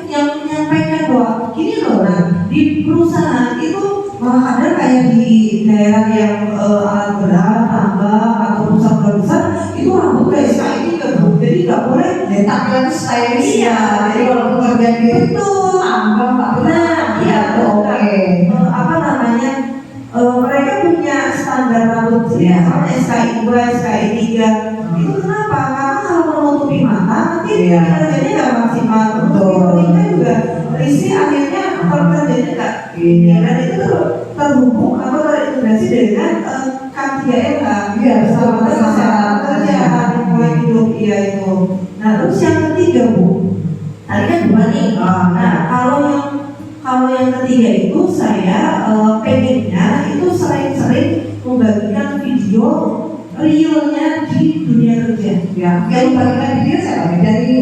yang menyampaikan bahwa gini loh, nah, di perusahaan itu malah ada kayak di daerah yang alat berat, tambang atau perusahaan besar itu rambut kayak SKI juga tuh, jadi nggak boleh Tapi itu stylish. Iya, Jadi kalau pekerjaan di betul. tambang tapi Nah, iya, oke. apa namanya? Mereka punya standar rambut Iya. misalnya SKI 2, SKI 3. Itu kenapa? Karena kalau menutupi mata nanti Iya. kerjanya nggak maksimal. Betul. Kita juga risih akhirnya kerjanya nggak. Iya. Dan itu tuh terhubung atau terintegrasi dengan K3MK. Iya, bersama kesehatan kerja, lingkungan hidup, iya itu. Nah, terus yang ketiga Bu, tadi kan dua nih. Nah, kalau yang ketiga itu saya pengennya itu sering-sering membagikan video realnya di dunia kerja. Ya, yang bagikan video siapa? Dari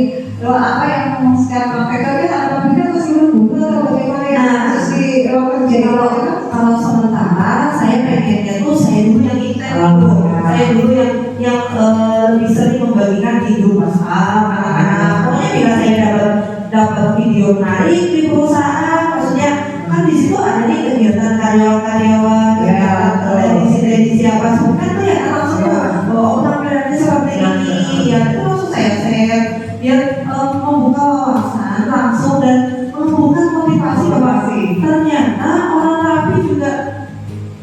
apa yang sekarang pakai kerja atau video masih menunggu atau bagaimana ya? Nah, Terus di ruang kerja Kalau sementara saya pengennya tuh saya dulu yang intern dulu. Saya dulu yang lebih sering membagikan di grup WhatsApp anak-anak. Pokoknya bila saya dapat video menarik di perusahaan, maksudnya kan di situ ada nih kegiatan karyawan-karyawan, Ya, tradisi apa kan tuh ya langsung tampilannya seperti ini, ya itu langsung saya share biar membuka wawasan langsung dan menumbuhkan motivasi bahwa ternyata orang rapi juga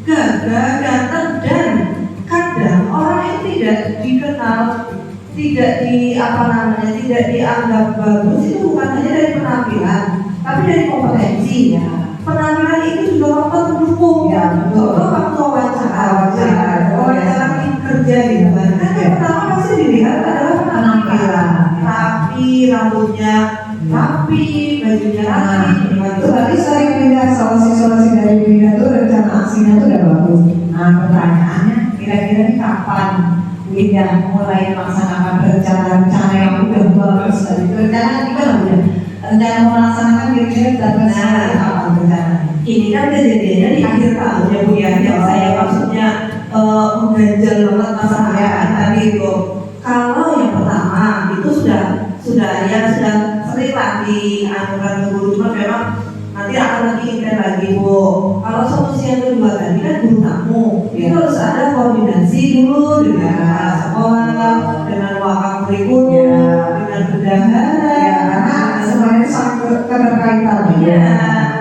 gagah, ganteng dan kadang orang yang tidak dikenal, tidak tidak dianggap bagus itu bukan hanya dari penampilan, tapi dari kompetensi. Ya. Penampilan itu juga faktor pendukung. Ya, betul. Contoh waktu wawancara kerja gitu kan. Kan yang pertama pasti dilihat adalah penampilan, rapi, rambutnya rapi, bajunya rapi. Itu berarti sering pindah solusi-solusi dari pindah itu rencana aksinya itu udah bagus. Nah pertanyaannya kira-kira ini kapan pindah mulai melaksanakan rencana yang udah bagus tadi itu rencana gimana udah? Rencana melaksanakan kira-kira dapat kapan rencana? Ini kan kejadiannya di akhir tahun ya Bu ya, yang saya maksudnya mengganjal banget masalahnya tadi itu. Kalau yang pertama itu sudah sering lah dianukan ke guru, cuma memang nanti akan lebih intens lagi Bu. Kalau solusi yang kedua tadi kan guru tamu, itu harus ada koordinasi dulu dengan kepala sekolah, dengan wakil kurikulum, dengan bendahara, Karena semuanya sangat keterkaitan. Iya,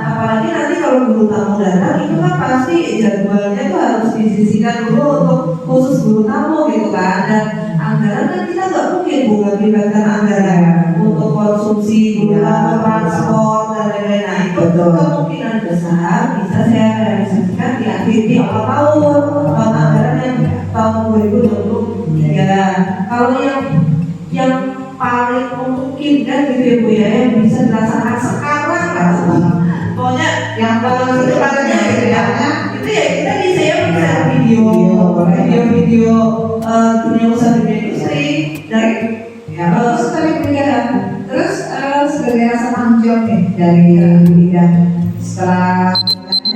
apalagi nanti kalau guru tamu datang itu kan pasti jadwalnya tuh harus disisihkan dulu untuk khusus guru tamu gitu kan. Dan anggaran kan kita nggak mungkin Bu melibatkan anggaran untuk konsumsi guru tamu, transport dan lain-lain. Nah itu kemungkinan besar bisa saya realisasikan di awal tahun anggaran yang tahun 2023. Kalau yang paling memungkinkan gitu ya Bu ya, yang bisa dilaksanakan sekarang pokoknya yang paling secepatnya gitu ya, itu ya kita bisa ya video dunia usaha dunia industri dari Terus tadi pendidikan, terus sebagai rasa tanggung jawab nih dari Bida setelah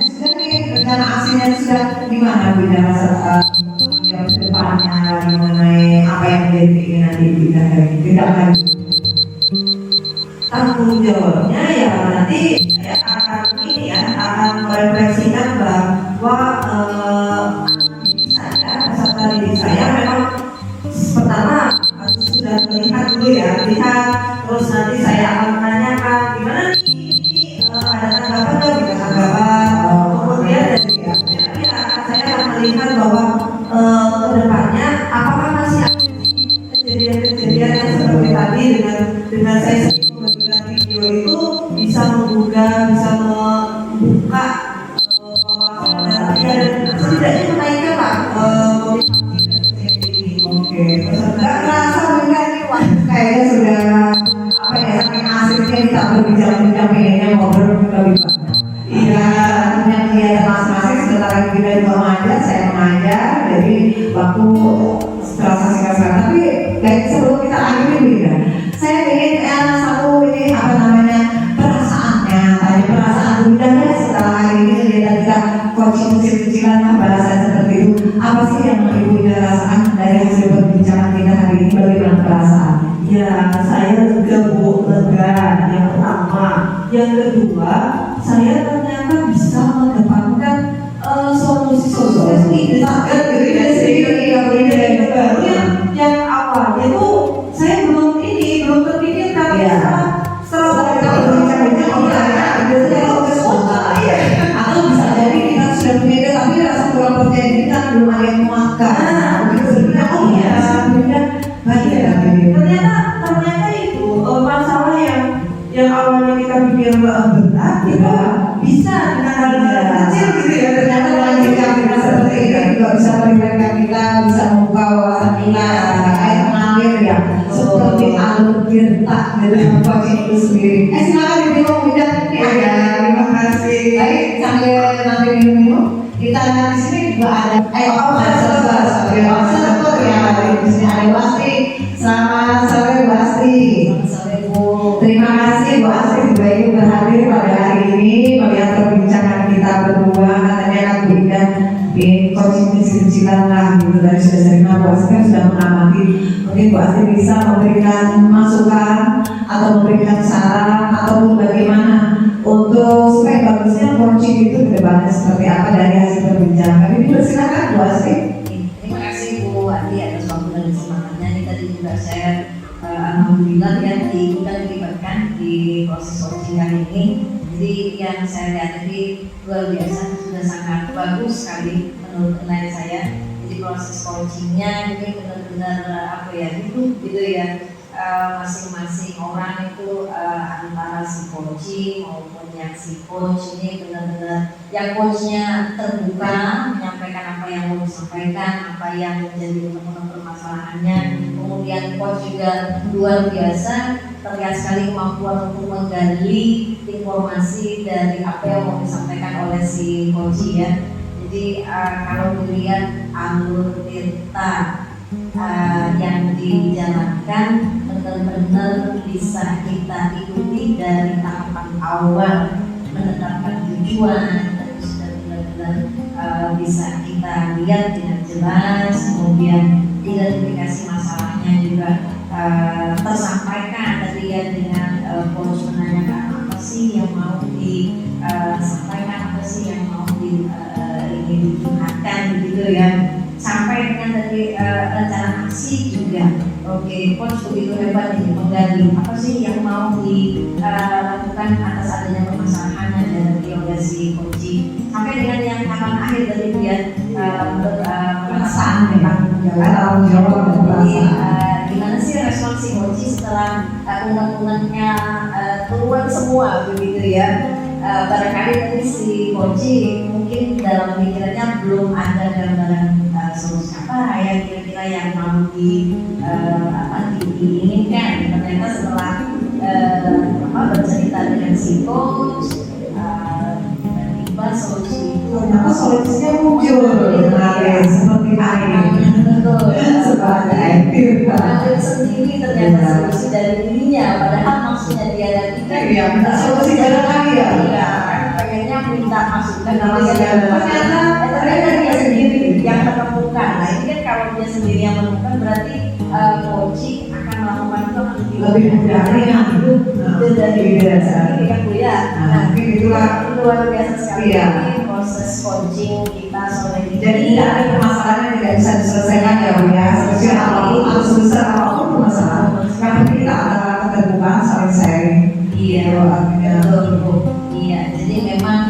sudah nih rencana aksinya sudah gimana Bida rasa yang depannya mengenai apa yang menjadi keinginan di Bida dari tidak lagi tanggung jawabnya ya nanti saya akan merefleksikan bahwa peserta didik saya memang pertama sudah melihat dulu ya, terus nanti saya akan menanyakan gimana nih ini ada tanggapan nggak, bisa tanggapan, kemudian saya akan melihat bahwa kedepannya apakah masih ada kejadian-kejadian yang seperti tadi dengan saya sendiri membagikan video itu bisa menggugah, bisa membuka dan setidaknya menaikkan lah oke nggak merasa Bida ini kayaknya sudah apa ya saking asiknya kita berbincang-bincang pengennya ngobrol lebih banyak. Iya, yang kelihatan masing-masing sebentar lagi Bida juga mengajar, saya mengajar, jadi waktu terasa singkat-singkat. Tapi guys, sebelum kita akhiri Bida, saya ingin satu ini apa namanya perasaannya, tadi perasaan Bida ya setelah hari ini kegiatan kita coaching kecil-kecilan lah bahasa seperti itu. Apa sih yang Ibu Bida perasaan? Ya, saya lega Bu, lega yang pertama. Yang kedua, saya ternyata bisa mendapatkan solusi-solusi Sangat gitu ya, ide baru yang awalnya tuh saya belum terpikirkan. Iya. Setelah Kalau berbincang-bincang, atau bisa jadi kita sudah punya ide tapi rasa kurang percaya diri kan belum ada yang menguatkan. Begitu sebenarnya, oh iya, sebenarnya bagian dari ini. ternyata itu masalah yang awalnya kita pikir berat itu bisa dengan hal-hal kecil gitu ya. Ternyata melanjutkan kita seperti ini juga bisa melibatkan kita, bisa membuka wawasan kita, kayak mengalir ya, seperti alur tirta dalam coaching itu sendiri. Silakan diminum udah ini ada. Terima kasih. Baik, sambil nanti minum, kita lihat di sini juga ada. Di sini ada Bu Astri. Selamat sore Bu Astri. Terima kasih Bu Astri juga ikut berhadir pada hari ini melihat perbincangan kita berdua. Katanya kan Bu Ida di coaching kecil-kecilan lah gitu dari sudah sering Bu Astri kan sudah mengamati. Mungkin Bu Astri bisa memberikan masukan atau memberikan saran ataupun bagaimana untuk supaya bagusnya coaching itu ke depannya seperti apa dari hasil perbincangan. Ini persilakan Bu Astri. Terima kasih Bu Adi atas waktu dan semangatnya. Ini tadi juga saya alhamdulillah ya dilibatkan di proses coaching kali ini. Jadi yang saya lihat ini luar biasa, sudah sangat bagus sekali menurut penilaian saya. Jadi proses coachingnya ini benar-benar apa ya, hidup gitu ya. Masing-masing orang itu antara si coaching maupun yang si coach ini benar-benar yang coachnya terbuka menyampaikan apa yang mau disampaikan, apa yang menjadi unek-unek permasalahannya. Kemudian coach juga luar biasa, terlihat sekali kemampuan untuk menggali informasi dari apa yang mau disampaikan oleh si coach ya. Jadi kalau dilihat alur tirta yang dijalankan benar-benar bisa kita ikuti dari tahapan awal menetapkan tujuan, terus benar-benar bisa kita lihat dengan jelas, kemudian identifikasi masalahnya juga tersampaikan tadi ya dengan coach menanyakan apa sih yang mau disampaikan, apa sih yang mau ingin ditingkatkan gitu ya. Sampai dengan tadi rencana aksi juga. Oke, coach begitu hebat ini menggali apa sih yang mau dilakukan atas adanya permasalahan yang dari oleh si coach. Sampai dengan yang tahapan akhir tadi dia perasaan tanggung jawab dan perasaan. Gimana sih respon si coach setelah unek-uneknya keluar semua begitu ya. Barangkali tadi si coach mungkin dalam pikirannya belum ada gambaran solusi apa yang kira-kira yang mau diinginkan. Ternyata setelah bercerita dengan si coach, tiba-tiba solusi itu Ternyata solusinya muncul seperti air. betul Seperti air tirta. mengalir sendiri ternyata solusi dari dirinya, padahal maksudnya dia tadi kan Iya, minta solusi dari air. iya kan pengennya minta masukan Minta gitu ya. masukan. Ternyata dia sendiri yang menemukan. Nah ini kan kalau dia sendiri yang menemukan berarti coaching akan melakukan itu akan Lebih mudah ringan. itu dari biasa. ini kan Bu ya. Nah, Nah mungkin itulah. luar biasa sekali Iya. ini proses coaching kita sore ini. Jadi tidak ada permasalahan yang tidak bisa diselesaikan ya Bu ya. Sekecil apapun atau sebesar apapun permasalahan. Yang penting kita ada keterbukaan saling sharing. Iya, Gitu, artinya. betul Bu. Iya, jadi memang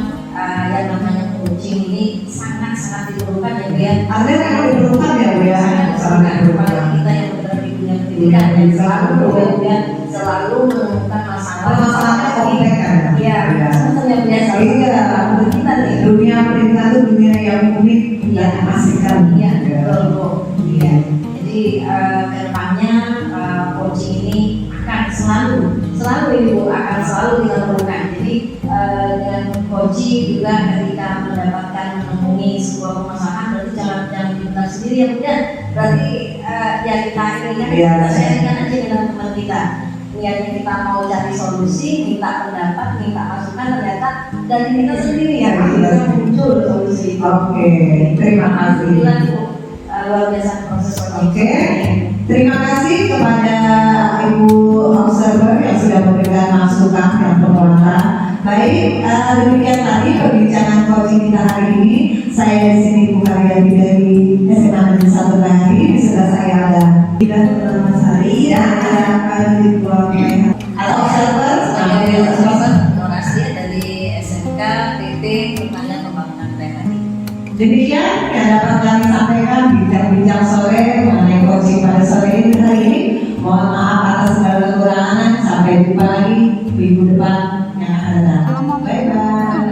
yang namanya coaching ini sangat-sangat diperlukan ya Bu ya. Artinya memang diperlukan ya Bu ya. Sangat diperlukan. Apalagi kita yang bergerak di dunia pendidikan yang selalu ya, selalu menemukan masalah. Masalahnya kompleks kan? Iya, Iya. sebenarnya biasa. Iya. Menurut kita nih. Dunia pendidikan itu dunia yang unik dan mengasihkan. Iya, betul Bu. Iya. Jadi kedepannya coaching ini akan selalu ini Bu akan selalu kita lakukan. Jadi dengan coaching juga ketika mendapatkan menemui sebuah permasalahan berarti jangan dipendam sendiri ya Bu ya. Berarti ya kita akhirnya Iya. kita sharingkan aja dengan teman kita. Niatnya kita mau cari solusi, minta pendapat, minta masukan, ternyata dari kita sendiri ya Iya. bisa muncul solusi itu. Oke, terima kasih. Itulah Bu luar biasa proses coaching. Oke. Terima kasih kepada Ibu observer yang sudah memberikan masukan dan penguatan. Baik, demikian tadi perbincangan coaching kita hari ini. Saya di sini Bu Karyadi dari SMA Negeri 1 Bali. Di sebelah saya ada Tidak Mas Hari dan ada Atau observer sebagai observer donasi dari SMK PT Pertanian Pembangunan Daerah. demikian yang dapat kami sampaikan bincang-bincang sore mengenai coaching pada sore hari ini. Mohon maaf atas segala kekurangan. Sampai jumpa lagi minggu depan yang akan datang. Bye-bye.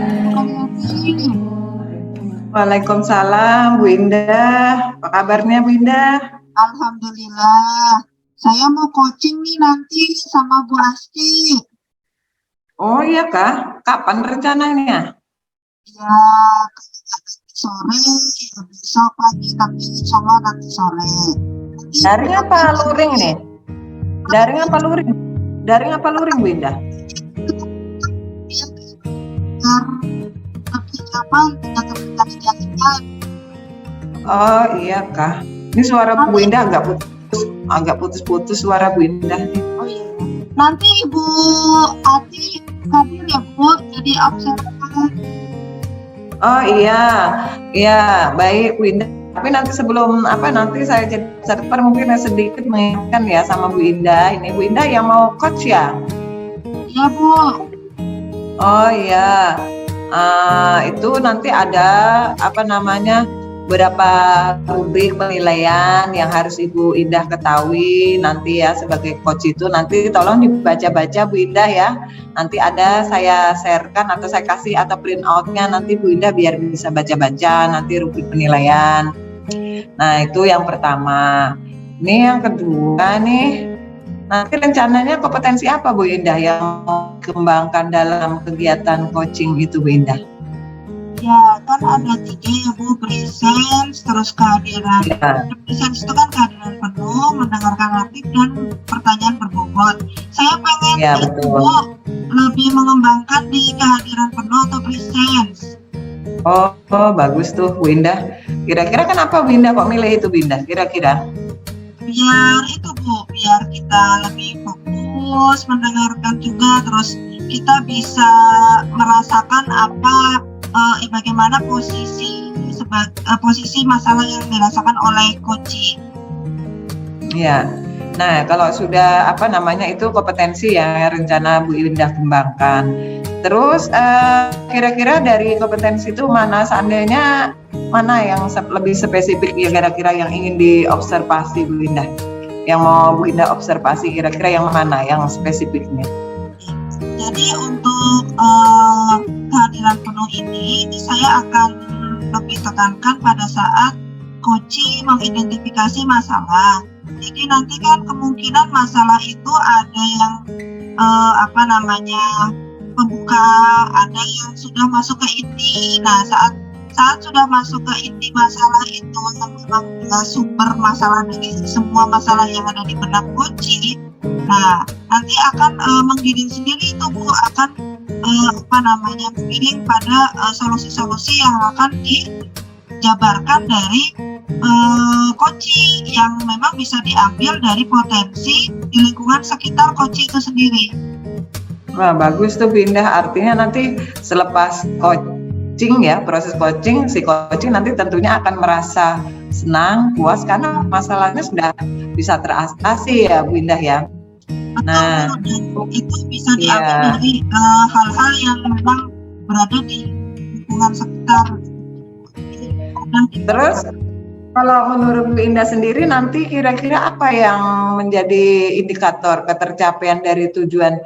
Waalaikumsalam Bu Indah. Apa kabarnya Bu Indah? Alhamdulillah. Saya mau coaching nih nanti sama Bu Asti. Oh iya Kak, kapan rencananya? Ya, sore, besok pagi, tapi insya Allah nanti sore. Daring apa luring nih? Daring apa luring? Daring apa luring Bu Indah? Oh iya Kak. Ini suara Bu Indah agak putus suara Bu Indah nih. Oh iya. Nanti Ibu Ati hadir ya Bu, jadi observer. Oh iya baik Bu Indah. Tapi nanti sebelum nanti saya jadi observer mungkin sedikit mengingatkan ya sama Bu Indah. Ini Bu Indah yang mau coach ya? Iya Bu. Oh iya. Itu nanti ada beberapa rubrik penilaian yang harus Ibu Indah ketahui nanti ya sebagai coach itu. Nanti tolong dibaca-baca Bu Indah ya. Nanti ada saya sharekan atau saya kasih atau print outnya nanti Bu Indah biar bisa baca-baca nanti rubrik penilaian. Nah itu yang pertama. Ini yang kedua nih. Nanti rencananya kompetensi apa Bu Indah yang mau dikembangkan dalam kegiatan coaching itu Bu Indah? Ya kan ada 3 ya Bu, presence, terus kehadiran. Ya. Presence itu kan kehadiran penuh, mendengarkan aktif dan pertanyaan berbobot. Saya pengen Ya, itu betul. Bu, lebih mengembangkan di kehadiran penuh atau presence. Oh bagus tuh Bu Indah. Kira-kira kenapa Bu Indah kok milih itu Bu Indah? Kira-kira? Biar itu Bu, biar kita lebih fokus mendengarkan juga, terus kita bisa merasakan bagaimana posisi masalah yang dirasakan oleh coaching. Iya. Nah kalau sudah itu kompetensi ya rencana Bu Indah kembangkan. Terus kira-kira dari kompetensi itu mana yang lebih spesifik ya kira-kira yang ingin diobservasi Bu Indah? Yang mau Bu Indah observasi kira-kira yang mana yang spesifiknya? Jadi untuk kehadiran penuh ini saya akan lebih tekankan pada saat coaching mengidentifikasi masalah. Jadi nanti kan kemungkinan masalah itu ada yang pembuka, ada yang sudah masuk ke inti. Nah saat sudah masuk ke inti masalah itu yang memang sumber masalah dari semua masalah yang ada di benak coaching. Nah nanti akan menggiring sendiri itu Bu, akan menggiring pada solusi-solusi yang akan dijabarkan dari coaching yang memang bisa diambil dari potensi di lingkungan sekitar coaching itu sendiri. Wah bagus tuh Bu Indah, artinya nanti selepas coaching ya, proses coaching, si coaching nanti tentunya akan merasa senang, puas karena masalahnya sudah bisa teratasi ya Bu Indah ya. Nah itu bisa diambil dari hal-hal yang memang berada di lingkungan sekitar. Terus kalau menurut Bu Indah sendiri nanti kira-kira apa yang menjadi indikator ketercapaian dari tujuan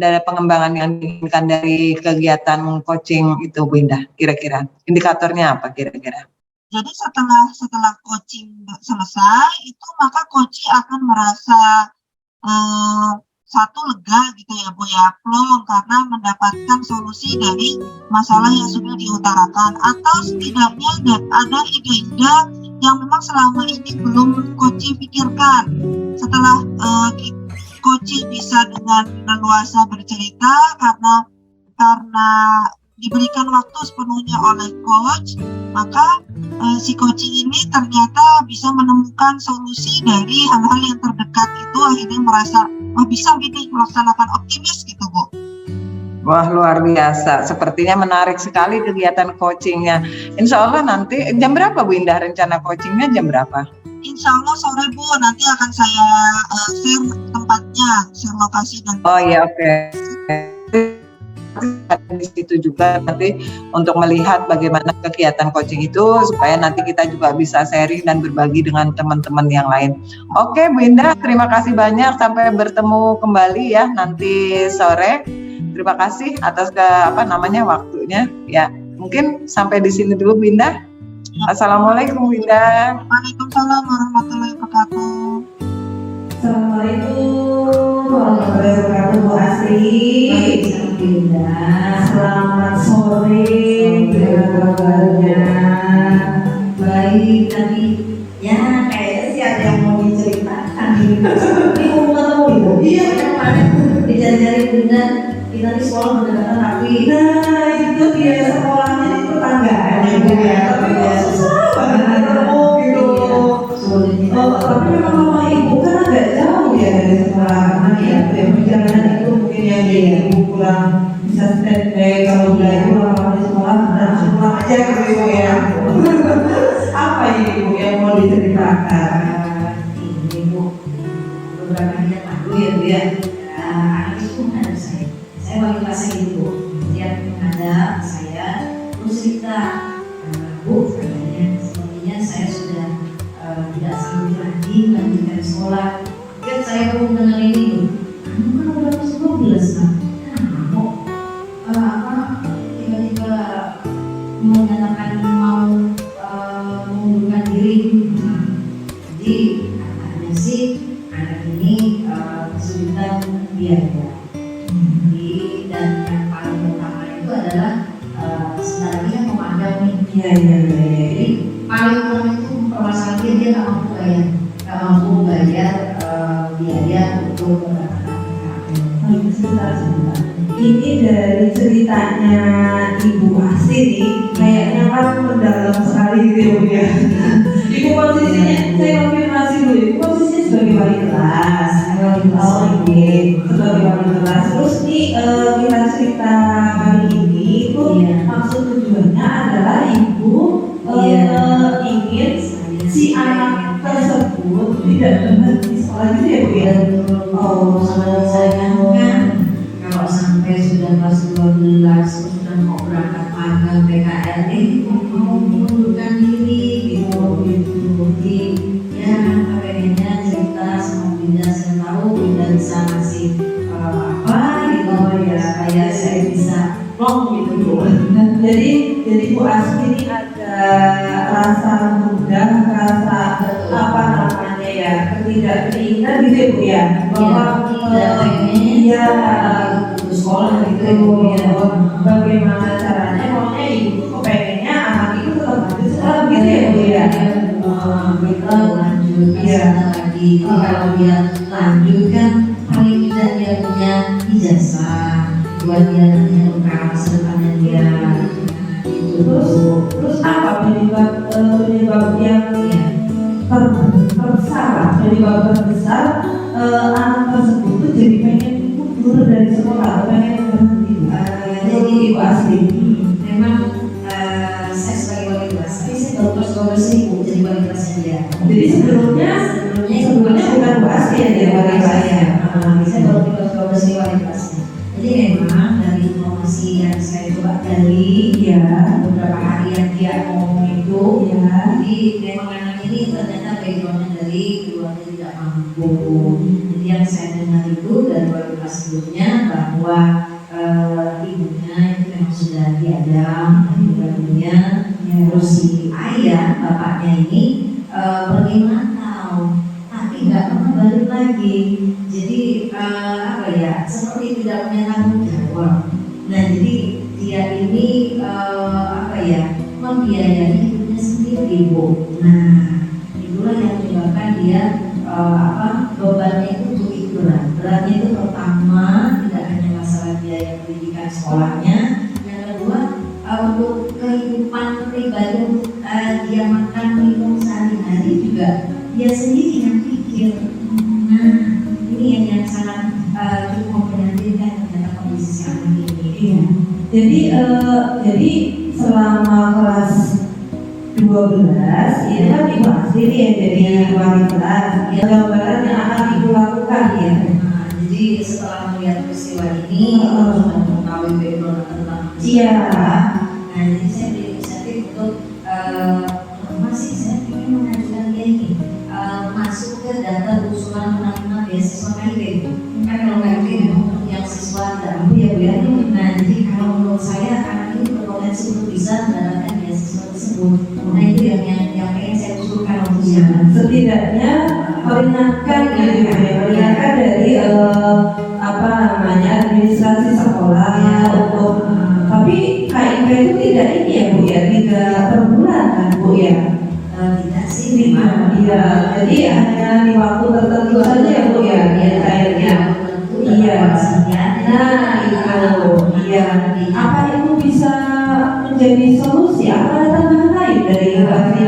dari pengembangan yang diinginkan dari kegiatan coaching itu Bu Indah? Kira-kira indikatornya apa kira-kira? Jadi setelah coaching selesai itu maka coaching akan merasa satu lega gitu ya Bu ya, plong karena mendapatkan solusi dari masalah yang sudah diutarakan, atau setidaknya ada ide-ide yang memang selama ini belum coaching pikirkan. Setelah coaching bisa dengan leluasa bercerita karena diberikan waktu sepenuhnya oleh coach, maka si coaching ini ternyata bisa menemukan solusi dari hal-hal yang terdekat itu, akhirnya merasa bisa gini melaksanakan optimis gitu Bu. Wah, luar biasa. Sepertinya menarik sekali kegiatan coachingnya. Insya Allah nanti jam berapa Bu Indah, rencana coachingnya jam berapa? Insya Allah sore Bu, nanti akan saya share tempatnya, share lokasi dan. Oh iya, oke. Di situ juga nanti untuk melihat bagaimana kegiatan coaching itu, supaya nanti kita juga bisa sharing dan berbagi dengan teman-teman yang lain. Oke Bu Indah, terima kasih banyak, sampai bertemu kembali ya nanti sore. Terima kasih atas waktunya ya. Mungkin sampai di sini dulu Bu Indah. Assalamualaikum Bu Indah. Waalaikumsalam warahmatullahi wabarakatuh. Assalamualaikum warahmatullahi wabarakatuh Bu Asri. Selamat sore, kabarnya. Baik, tadi ya kayaknya sih ada yang mau diceritakan ini mau ketemu Ibu. Iya, kemarin dicari-cari Bunda, kita di sekolah berdekatan tapi Nah itu dia, sekolahnya di tetanggaan ya Bu ya. Tapi kok susah banget ketemu gitu. sulit. Tapi memang rumah Ibu kan agak jauh ya dari sekolah, karena ya perjalanan itu mungkin yang Ibu kurang bisa standby kalau belajar orang di sekolah langsung pulang aja gitu Ibu ya. Apa ini Bu yang mau diceritakan? Ini Bu, beberapa hari yang lalu ya Bu ya, anak itu menghadap saya wali kelasnya gitu Bu. Dia menghadap saya, terus cerita, Bu, katanya sepertinya saya sudah tidak sanggup lagi melanjutkan sekolah. Kan saya belum dengar ini Bu, kamu kan udah masuk 12 kan? Kamu tiba-tiba menyatakan mau mengundurkan diri. Jadi katanya sih anak ini kesulitan biaya. Jadi dan yang paling utama itu adalah sebenarnya memandang nih. Jadi paling utama itu permasalahan dia nggak mampu bayar biaya untuk Sebentar. Ini dari ceritanya Ibu Asri nih, kayaknya kan mendalam sekali gitu ya Bu ya. Ibu posisinya, saya konfirmasi dulu, Ibu posisinya sebagai wali kelas. Sebagai wali kelas. Terus nih kita cerita kali ini itu maksud tujuannya adalah Ibu ingin si anak tersebut tidak berhenti sekolah gitu ya Bu ya. Oh, sama saya kan kalau sampai sudah kelas 12 sudah mau berangkat magang PKL mau mengundurkan diri gitu. Jadi ya pengennya cerita sama Bunda, saya tahu Bunda bisa ngasih apa gitu ya supaya saya bisa ngomong gitu Bu. Jadi Bu Asri ini ada rasa mudah, rasa apa namanya ya, ketidakkeinginan gitu ya Bu ya, bahwa tidak pengen putus sekolah gitu ya Bu ya. Bagaimana caranya, pokoknya Ibu kepengennya anak itu tetap lanjut sekolah gitu ya Bu ya. Kita lanjut lagi. Kalau dia lanjut kan paling tidak dia punya ijazah buat dia nanti untuk masa depannya dia. Terus apa penyebab yang penyebab terbesar anak tersebut tuh jadi pengen mundur dari sekolah, pengen berhenti. Jadi Ibu Asri memang saya sebagai wali kelas, tapi saya baru terus Ibu jadi wali kelasnya dia. jadi sebelumnya bukan Bu Asri ya jadi wali kelasnya. Saya baru terus wali kelasnya. Jadi memang dari informasi yang saya coba gali beberapa hari yang dia ngomong itu jadi memang anak ini ternyata backgroundnya dari keluarga tidak mampu. Jadi yang saya dengar itu dari wali kelas sebelumnya bahwa ibunya itu memang sudah diadam dan ibunya terus si ayah bapaknya ini pergi merantau tapi nggak pernah balik lagi. Jadi seperti tidak punya tanggung jawab. Nah jadi dia ini membiayai hidupnya sendiri Bu. Nah itulah yang menyebabkan dia bebannya itu begitu beratnya itu pertama tidak hanya masalah biaya pendidikan sekolahnya, yang kedua untuk kehidupan pribadi untuk yang sangat cukup memprihatinkan terhadap kondisi si anak ini. Iya. Jadi selama kelas 12 ini kan ibu asli nih yang jadi wali kelas. Gambaran yang akan ibu lakukan ya. Nah, jadi setelah melihat peristiwa ini, sudah mengetahui background tentang Iya. Nah, jadi saya berinisiatif untuk masih saya ingin mengajukan dia ini masuk ke daftar usulan penerima beasiswa KIP. Kan kalau KIP memang untuk yang siswa tidak mampu ya Bu ya. Nah, jadi kalau menurut saya anak ini berpotensi untuk bisa mendapatkan beasiswa tersebut. Nah, itu yang pengen saya usulkan untuk siapa. Setidaknya meringankan gitu ya, meringankan dari administrasi sekolah untuk. Tapi KIP itu tidak ini ya Bu ya, tidak per bulan kan Bu ya. Tidak sih, memang. Iya, jadi hanya di waktu tertentu saja ya Bu ya, cairnya. Iya. Nah itu, iya. Apa itu bisa menjadi solusi? Apa ada tambahan lain dari inovasi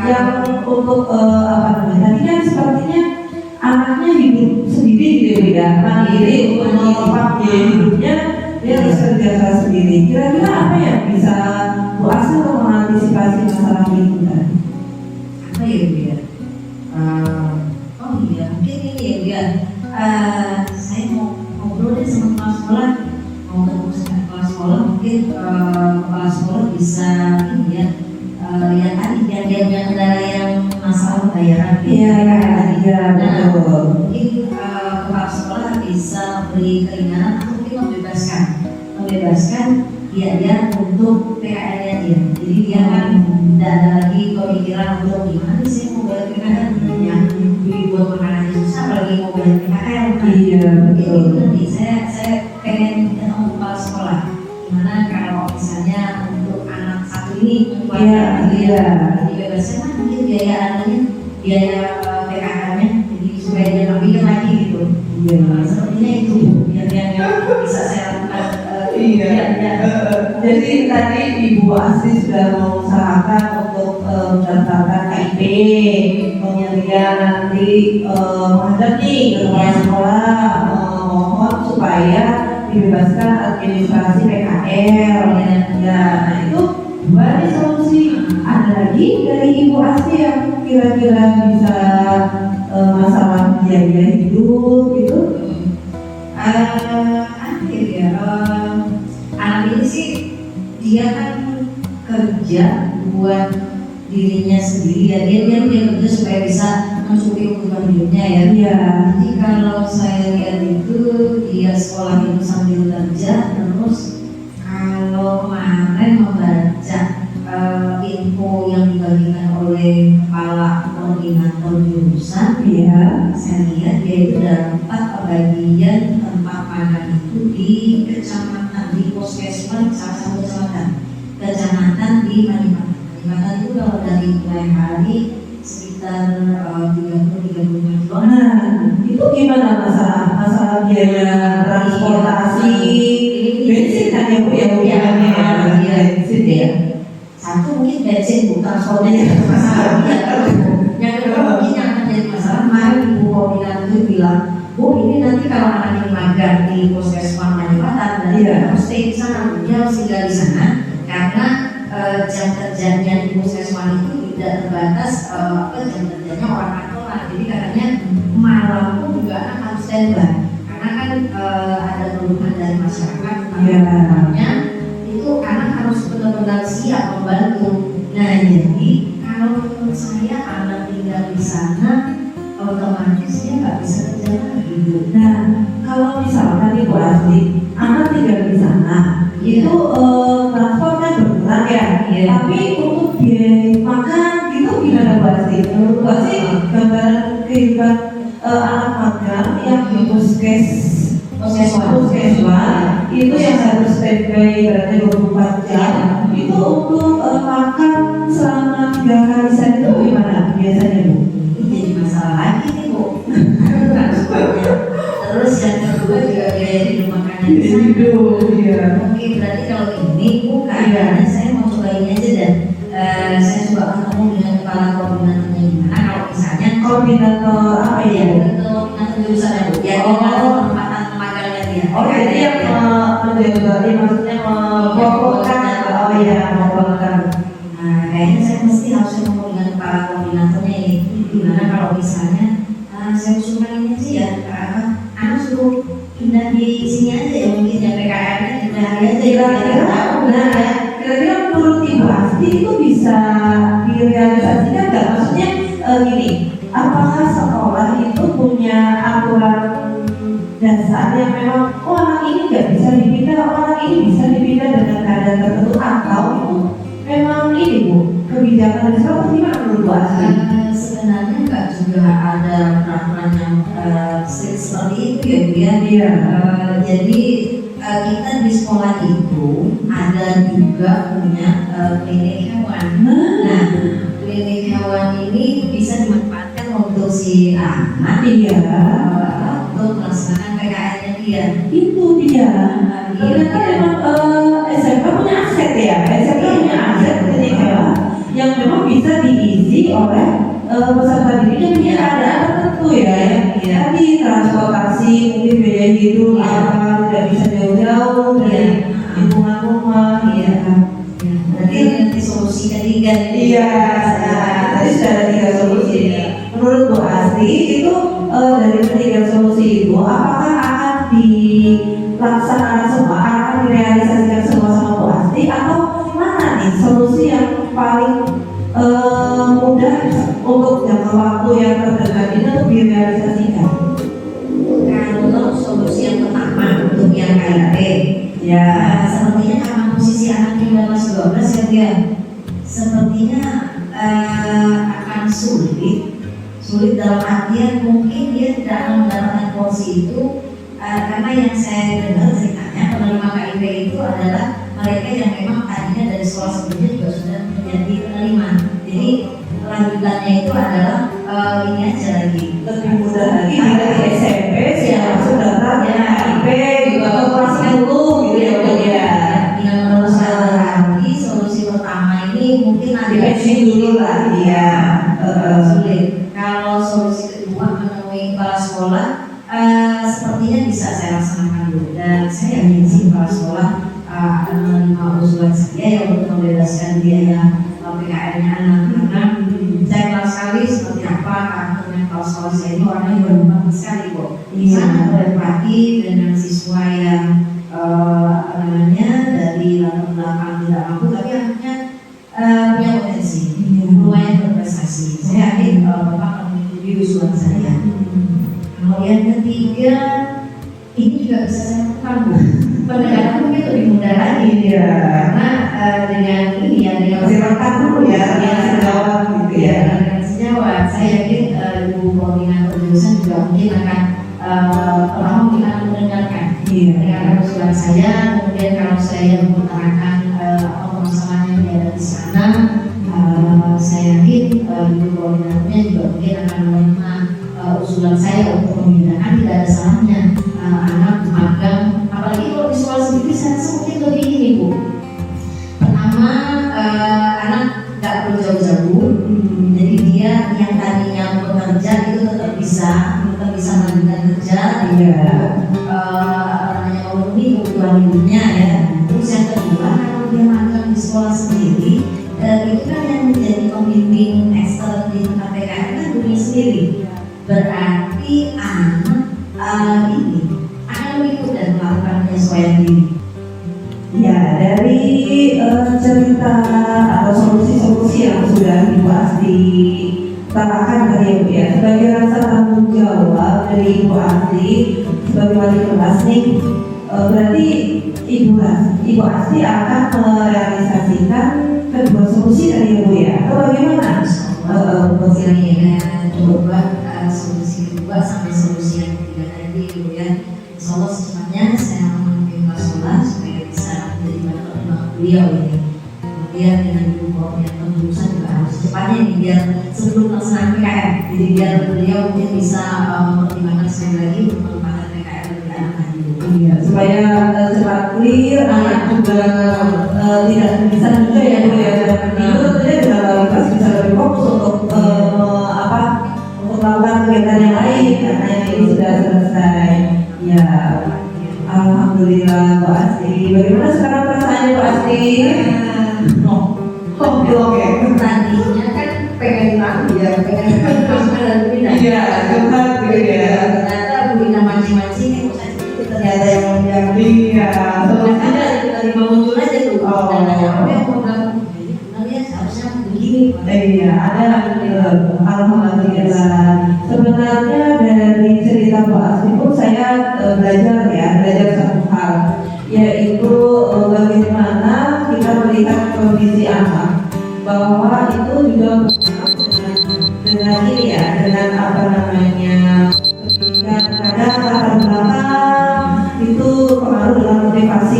yang untuk tadi kan sepertinya anaknya hidup sendiri gitu ya, mandiri untuk menopang biaya hidupnya, dia harus kerja keras sendiri. Kira-kira apa yang bisa Bu Asa untuk mengantisipasi masalah itu tadi? Apa ya Bu ya? Oh iya, mungkin ini ya Bu ya. Saya mau ngobrol deh sama kepala sekolah, mau ketemu sama kepala sekolah, mungkin kepala sekolah bisa ini ya, yang tadi dia kendala yang masalah pembayaran. Iya, betul. Mungkin kepala sekolah bisa beri keringanan atau mungkin membebaskan dia untuk PKL-nya dia. Jadi dia kan tidak ada lagi pemikiran untuk gimana sih mau bayar PKL, yang beli buat makanan susah apalagi mau bayar PKL. Iya, betul. Itu nanti saya pengen ketemu kepala sekolah gimana kalau misalnya untuk anak satu ini Iya. dibebaskan kan mungkin biaya anaknya, biaya PKL-nya, jadi supaya dia nggak mikir lagi gitu. Iya. Sepertinya itu yang bisa saya lakukan. Iya. Jadi tadi Ibu Asri sudah mengusahakan untuk mendaftarkan KIP, kemudian nanti menghadap nih ke kepala sekolah mohon supaya dibebaskan administrasi PKL. Ya, nah itu dua nih solusi. Ada lagi dari Ibu Asri yang kira-kira bisa masalah biaya hidup gitu? Anak ini sih dia kan kerja buat dirinya sendiri ya, dia kerja supaya bisa mencukupi kebutuhan hidupnya ya. Iya. Jadi kalau saya lihat itu dia sekolah itu sambil kerja, terus kalau kemarin membaca info yang dibagikan oleh kepala koordinator jurusan, Iya. saya lihat dia itu dapat pembagian tempat makan itu di kecamatan, di puskesmas salah satu kecamatan di Palimatan. Palimatan itu kalau dari mulai hari sekitar 30-35 kilo. Nah, itu gimana masalah biaya transportasi, bensin kan ya Bu ya, bensin ya. Satu mungkin bensin bukan transportnya yang masalah. Yang kedua mungkin yang akan jadi masalah, kemarin Ibu koordinator itu bilang, Bu ini nanti kalau anak ini magang di puskesmas Palimatan dan dia harus stay di sana, dia harus tinggal di sana karena jam kerjanya di puskesmas itu tidak terbatas jam kerjanya orang kantoran. Jadi katanya malam pun juga anak harus standby karena kan ada keluhan dari masyarakat namanya itu anak harus benar-benar siap membantu. Nah jadi kalau menurut saya anak tinggal di sana otomatis dia nggak bisa kerja lagi. Nah, kalau misalkan Ibu Asli, anak tinggal di sana, itu transportnya berkurang ya. Tapi untuk biaya makan itu gimana Bu Asli? Menurut Bu Asli, gambaran kehidupan anak magang yang di puskesmas itu yang harus standby berarti 24 jam itu untuk makan selama 3 kali sehari itu gimana biasanya Bu? Jadi masalah lagi nih Bu. Terus yang kedua juga biaya hidup makannya di sana. Oke, berarti kalau ini Bu kayaknya saya mau coba ini aja dan saya coba ketemu dengan kepala koordinatornya gimana kalau misalnya Koordinator apa ya? koordinator koordinator jurusan Bu. Ya, Oh. penempatan magangnya dia. Oh, jadi yang menjadi maksudnya mengumpulkan, oh iya, mengumpulkan. Nah, kayaknya saya mesti harus ngomong dengan para koordinatornya ini. Gimana kalau misalnya saya usulkan ini aja ya, anak suruh pindah di sini aja ya, mungkin ya PKR-nya pindah hari aja ya. Benar ya. Kira-kira menurut Ibu Asti itu bisa direalisasikan nggak? Maksudnya gini, apakah sekolah itu punya aturan dasar yang memang anak ini nggak bisa dipindah, anak ini bisa dipindah dengan keadaan tertentu, atau itu memang ini Bu, kebijakan dari sekolah gimana menurut Bu Asti? Sebenarnya nggak juga ada peraturan yang strict seperti itu ya Bu ya. Iya. Jadi kita di sekolah itu ada juga punya klinik hewan. Nah, klinik hewan ini bisa dimanfaatkan untuk si anak Iya. untuk melaksanakan PKR-nya dia. Itu dia. Ternyata memang SMK punya aset ya. SMK punya aset klinik hewan yang memang bisa diisi oleh peserta didik yang punya keadaan tertentu ya. Tadi transportasi, mungkin biaya hidup, tidak bisa jauh-jauh dari lingkungan rumah. Nanti solusi ketiga. Iya, tadi sudah ada 3 solusi. Menurut Bu Asti itu dari ketiga solusi itu apakah akan dilaksanakan semua, akan direalisasikan semua sama Bu Asti, atau mana nih solusi yang paling mudah untuk jangka waktu yang terdekat ini untuk direalisasikan? Kalau solusi yang pertama untuk yang KIP, Ya, sepertinya karena posisi anaknya masih 12 ya dia, sepertinya akan sulit dalam artian mungkin dia tidak akan mendapatkan porsi itu karena yang saya dengar ceritanya penerima KIP itu adalah mereka yang memang tadinya dari sekolah sebelumnya juga sudah menjadi penerima. Jadi lanjutannya itu adalah ini aja lagi lebih mudah lagi dari SMP yang langsung daftar KIP juga atau kelas 10 gitu ya Bu ya. tinggal meneruskan lagi. Solusi pertama ini mungkin agak Dimensi dulu lah ya. sulit. Kalau solusi kedua menemui kepala sekolah sepertinya bisa saya laksanakan dulu, dan saya yakin sih kepala sekolah akan menerima usulan saya yang untuk membebaskan biaya PKR-nya anak, karena saya kenal sekali seperti apa karakternya kepala sekolah saya ini, orangnya berubah sekali kok, sangat berempati dengan siswa yang dari latar belakang tidak mampu tapi akhirnya punya potensi, lumayan berprestasi. Saya yakin Bapak akan mengikuti usulan saya. Kalau yang ketiga, ini juga bisa saya lakukan Bu. Pendekatan mungkin lebih mudah lagi Iya. karena dengan ini ya dengan Silakan dulu ya, yang sejawat gitu ya. dengan sejawat, saya yakin Ibu koordinator jurusan juga mungkin akan pertama mungkin akan mendengarkan dengan usulan saya, kemudian kalau saya mengutarakan permasalahan yang ada di sana, saya yakin Ibu koordinatornya juga mungkin akan menerima usulan saya untuk memindahkan. Tidak ada salahnya anak magang, apalagi kalau di sekolah sendiri saya rasa mungkin lebih ini Bu. Pertama anak nggak perlu jauh-jauh, jadi dia yang tadinya bekerja itu tetap bisa melanjutkan kerja, namanya memenuhi kebutuhan hidupnya ya. Terus yang kedua, kalau dia magang di sekolah sendiri, itu kan yang menjadi pembimbing eksternal di tempat PKR kan gurunya sendiri. Berarti anak ini akan mengikut dan melakukan penyesuaian diri. Ya, dari cerita atau solusi-solusi yang sudah dibahas ditarakan tadi ya Bu ya, sebagai rasa tanggung jawab dari Ibu Asti sebagai wali kelas nih, berarti Ibu Asti akan merealisasikan kedua solusi tadi ya Bu ya, atau bagaimana? Kira-kira coba solusi kedua sampai solusi yang ketiga tadi gitu ya. Insya Allah secepatnya saya akan memimpin kelas sekolah supaya bisa menjadi bahan pertimbangan beliau ini. Kemudian dengan Ibu koordinator jurusan juga harus secepatnya ini biar sebelum pelaksanaan PKR. Jadi biar beliau mungkin bisa mempertimbangkan sekali lagi untuk penempatan PKR bagi anak tadi. Iya, supaya cepat clear, anak juga tidak bisa juga ya Bu ya. Itu tentunya dengan wali kelas bisa lebih fokus untuk untuk melakukan kegiatan yang lain karena yang ini Ya, alhamdulillah Bu Asti. Bagaimana sekarang perasaannya Bu Asti? Oke. Tadinya kan pengen lagi ya, pengen dan pindah. Iya, curhat gitu ya. Ternyata Bina mancing-mancing, ternyata yang Iya, ada tiba-tiba muncul aja tuh. Oh. Dan aku yang mau bilang, sebenarnya seharusnya begini. iya, ada alhamdulillah. Sebenarnya dari cerita Bu Asti pun saya belajar satu hal, yaitu bagaimana kita melihat kondisi anak, bahwa itu juga dengan ini ya, dengan apa namanya, ketika kadang latar belakang itu pengaruh dalam motivasi.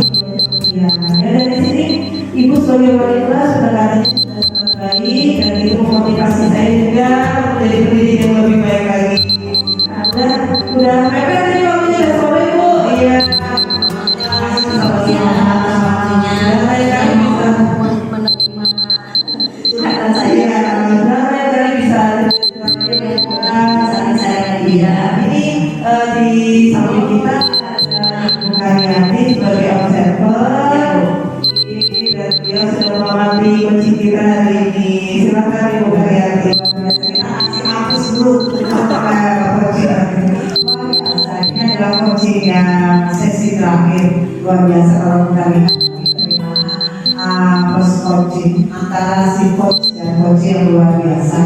Ya, dari sini Ibu sebagai wali kelas kadang-kadang sangat baik, dan itu memotivasi saya juga menjadi pendidik yang lebih baik lagi. Dan udah mereka tadi waktunya udah sore Bu. Iya. Curhatan saya. Ini di samping kita ada Ibu Karyati sebagai observer. Dan beliau sudah mengamati coaching kita hari ini. Silakan Ibu Karyati. Kita hapus dulu coaching. Ini adalah coaching yang sesi terakhir. Luar biasa kalau kita lihat post coaching antara si coach dan coach yang luar biasa.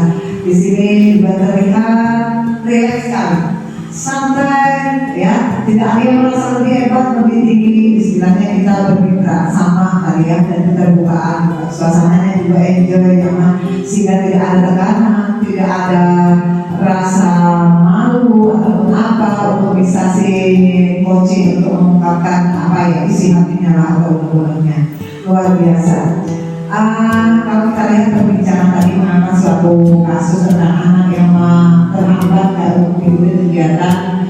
Di sini juga terlihat rileks sekali, santai, ya, tidak ada yang merasa lebih hebat, lebih tinggi. Istilahnya kita bermitra sama kali ya, dan keterbukaan. Suasananya juga enjoy, nyaman, sehingga tidak ada tekanan, tidak ada rasa malu ataupun apa untuk bisa si coaching untuk mengungkapkan apa ya isi hatinya lah atau unek-uneknya. Luar biasa. Kalau kita lihat perbincangan tadi mengangkat suatu kasus tentang anak yang terhambat untuk mengikuti kegiatan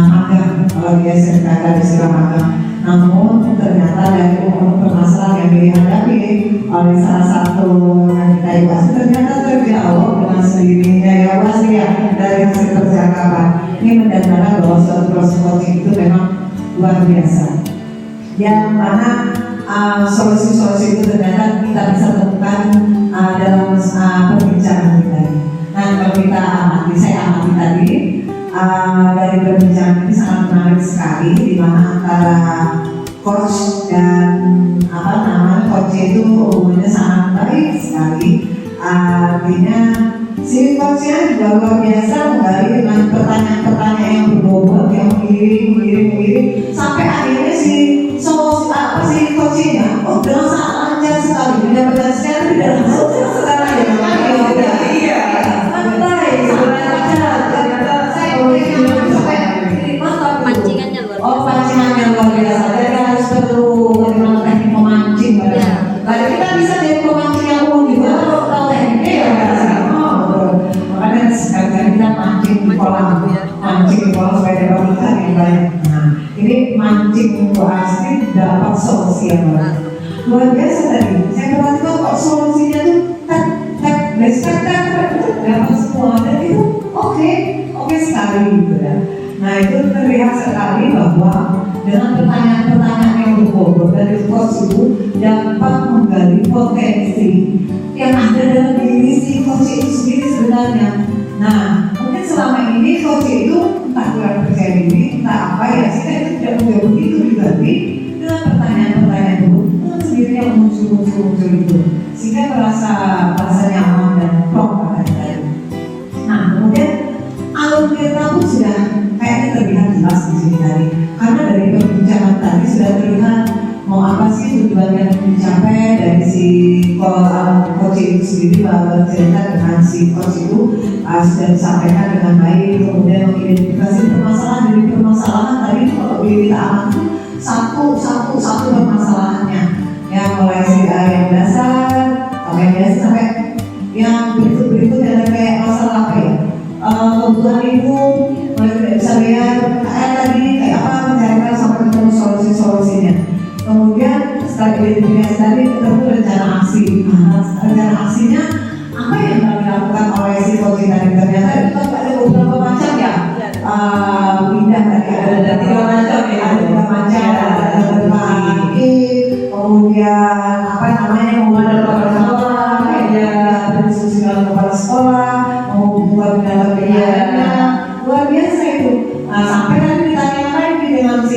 magang, kalau dia sering ada di istilah magang. Namun ternyata dari permasalahan yang dihadapi oleh salah satu wanita iwas ternyata terjawab dengan sendirinya ya pasti ya dari hasil percakapan. Ini menandakan bahwa suatu proses coaching itu memang luar biasa. Yang mana solusi-solusi itu ternyata kita bisa temukan dalam perbincangan kita. Nah, kalau kita amati, saya amati tadi dari perbincangan ini sangat menarik sekali, di mana antara coach dan coach itu hubungannya sangat baik sekali. Artinya si coachnya juga luar biasa menggali dengan pertanyaan-pertanyaan yang berbobot, yang mengiring sampai akhirnya si coachnya dengan sangat lancar sekali mendapatkan secara tidak langsung sekali ya. Iya, santai, lancar. Ternyata saya sampai Pancingannya luar biasa. pancingannya luar biasa. Jadi harus perlu bagaimana teknik memancing. Tadi kita bisa jadi pemancing yang umum juga kalau tahu tekniknya ya biasa. Makanya sekali-kali kita mancing di kolam supaya dapat ikan yang banyak. Nah, ini mancing untuk asli dapat solusi yang baik. Luar biasa tadi. Saya perhatikan kok solusinya tuh dapat semua, dan itu oke sekali gitu ya. Nah, itu terlihat sekali bahwa dengan pertanyaan-pertanyaan yang berbobot dari coach itu dapat menggali potensi yang ada dalam diri si coach itu sendiri sebenarnya. Nah, mungkin selama ini coach itu entah kurang percaya diri, entah apa ya, sehingga itu tidak mudah begitu diganti dengan pertanyaan-pertanyaan itu dengan sendirinya muncul itu, sehingga merasa nyaman dan plong pada tadi. Nah, kemudian alur kita pun sudah kayaknya terlihat jelas di sini tadi, karena dari perbincangan tadi sudah terlihat mau apa sih tujuan yang dicapai dari si coach itu sendiri, bahwa cerita dengan si coach itu sudah disampaikan dengan baik, kemudian mengidentifikasi permasalahan tadi. Kalau kita amati satu permasalahannya, yang mulai yang dasar sampai yang berikut yang kayak masalah apa ya, kebutuhan ibu mulai tidak bisa bayar tadi kayak apa, mencarikan sampai ketemu solusinya. Kemudian setelah identifikasi tadi ketemu rencana aksi. Rencana aksinya apa yang akan dilakukan oleh si coach tadi? Ternyata itu kan ada beberapa macam ya. Pindah tadi ada tiga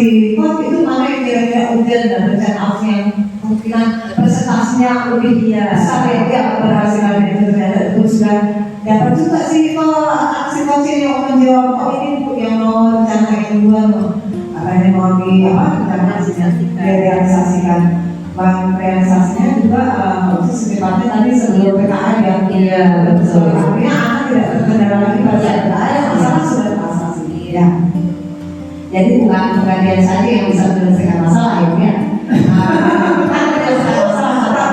si Coach itu mana yang kira-kira ujian dan rencana aksi yang kemungkinan presentasinya lebih besar ya, dia keberhasilan itu ternyata itu sudah dapat juga sih kalau aksi Coach ini yang menjawab, oh ini Bu yang mau rencana yang dua loh, katanya mau di realisasikan. Bahan realisasinya juga khusus secepatnya tadi sebelum PKN yang Iya, betul. artinya anak tidak terkendala lagi pada masalah sudah terasasi ya. Jadi bukan dia saja yang bisa menyelesaikan masalah ya, bukan menyelesaikan masalah, ternyata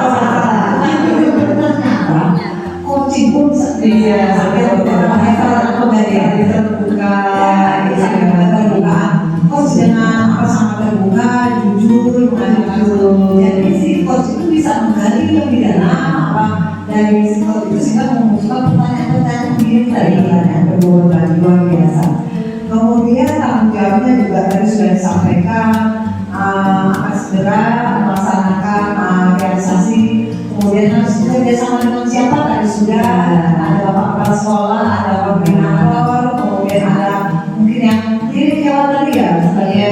coaching pun Iya, sampai masalah pembelajaran bisa terbuka, terbuka. coach dengan apa sangat terbuka, jujur, jadi si coach itu bisa menggali lebih dalam apa dari si coach itu sehingga memunculkan pertanyaan-pertanyaan begini tadi yang berbohongan luar biasa. Kemudian tanggung jawabnya juga tadi sudah disampaikan akan segera melaksanakan realisasi. Kemudian harus bekerja sama dengan siapa tadi sudah ada bapak kepala sekolah, ada koordinator, kemudian ada mungkin yang kirim jawab tadi ya sebagai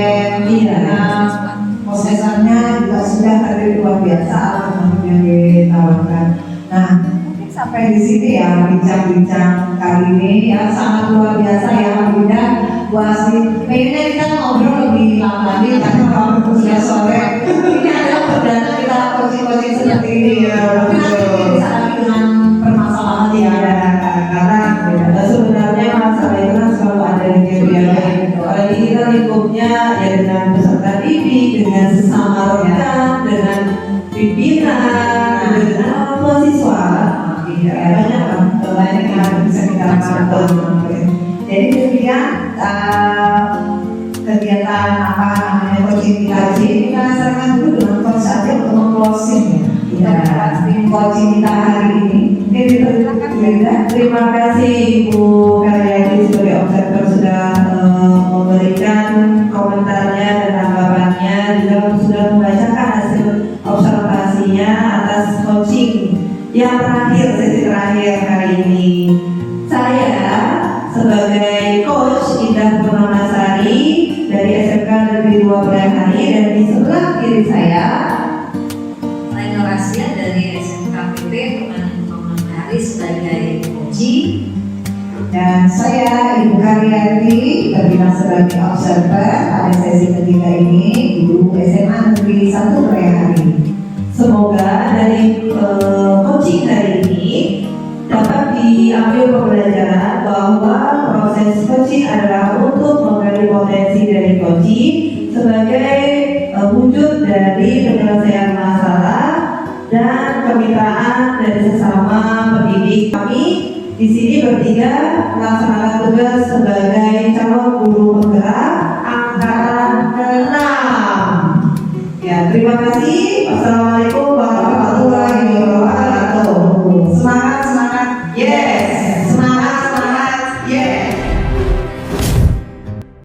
prosesornya juga sudah tadi luar biasa apa yang ditawarkan. Nah mungkin sampai di sini ya bincang-bincang kali ini ya sangat luar biasa ya Bunda. Bu Asri, pengennya kita ngobrol lebih lama lagi karena kalau sudah sore ini adalah perdana kita coaching-coaching seperti ini ya. Tapi nanti kita bisa lagi dengan permasalahan ya. Karena sebenarnya masalah itu kan selalu ada di GBI. Apalagi kita lingkupnya ya dengan peserta didik, dengan sesama rekan, dengan pimpinan, dengan mahasiswa. Banyak yang bisa kita pantau. Jadi demikian kegiatan apa namanya coaching kita ini kita serahkan dulu dengan coach saja untuk meng-closing ya. Coaching kita hari ini. Ini dipersilakan Linda. Terima kasih Ibu Karyati sebagai observer sudah memberikan komentarnya dan tanggapannya, juga sudah membacakan hasil observasinya atas coaching yang terakhir, sesi terakhir hari ini. Saya sebagai coach Indah Purnamasari dari SMK Negeri 2 Brahari, dan di sebelah kiri saya Rasia dari SMKPP Permainan Hari sebagai coaching. Dan saya Ibu Karyati berbilang sebagai observer pada sesi ketiga ini Guru SMA Negeri 1 Brahari. Semoga dari coaching hari ini dapat diambil pembelajaran bahwa proses coaching adalah untuk menggali potensi dari coaching sebagai wujud dari penyelesaian masalah dan kemitraan dari sesama pendidik. Kami di sini bertiga melaksanakan tugas sebagai calon guru penggerak angkatan ke-6. Ya, terima kasih. Wassalamualaikum